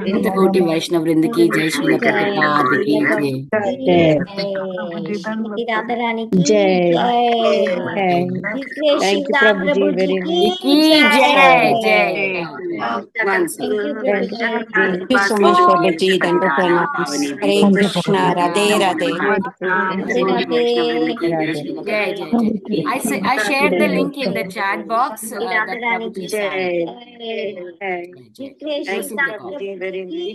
Antakoti Vaishnav Vrinda ki Jai Srila Prabhupada ki Jai. Prabhuji, dandavat pranam. रानी की Jai. जय इसलिए Thank you, Shivram Prabhuji. Prabhu ji Very की Ki Jai Jai. जय One thank second. You Prabhu ji Thank you so much, Prabhuji. Danda pranams. Hare Thank you, Krishna. Prabhuji. Radhe Radhe. Beautiful. Thank Radhe you. Radhe Jai Jai Jai. Hare Krishna. I shared the link in the Dandavat chat box Radha that रानी की Prabhuji जय sang. इसलिए Closing the Shivram call. प्रभु जी की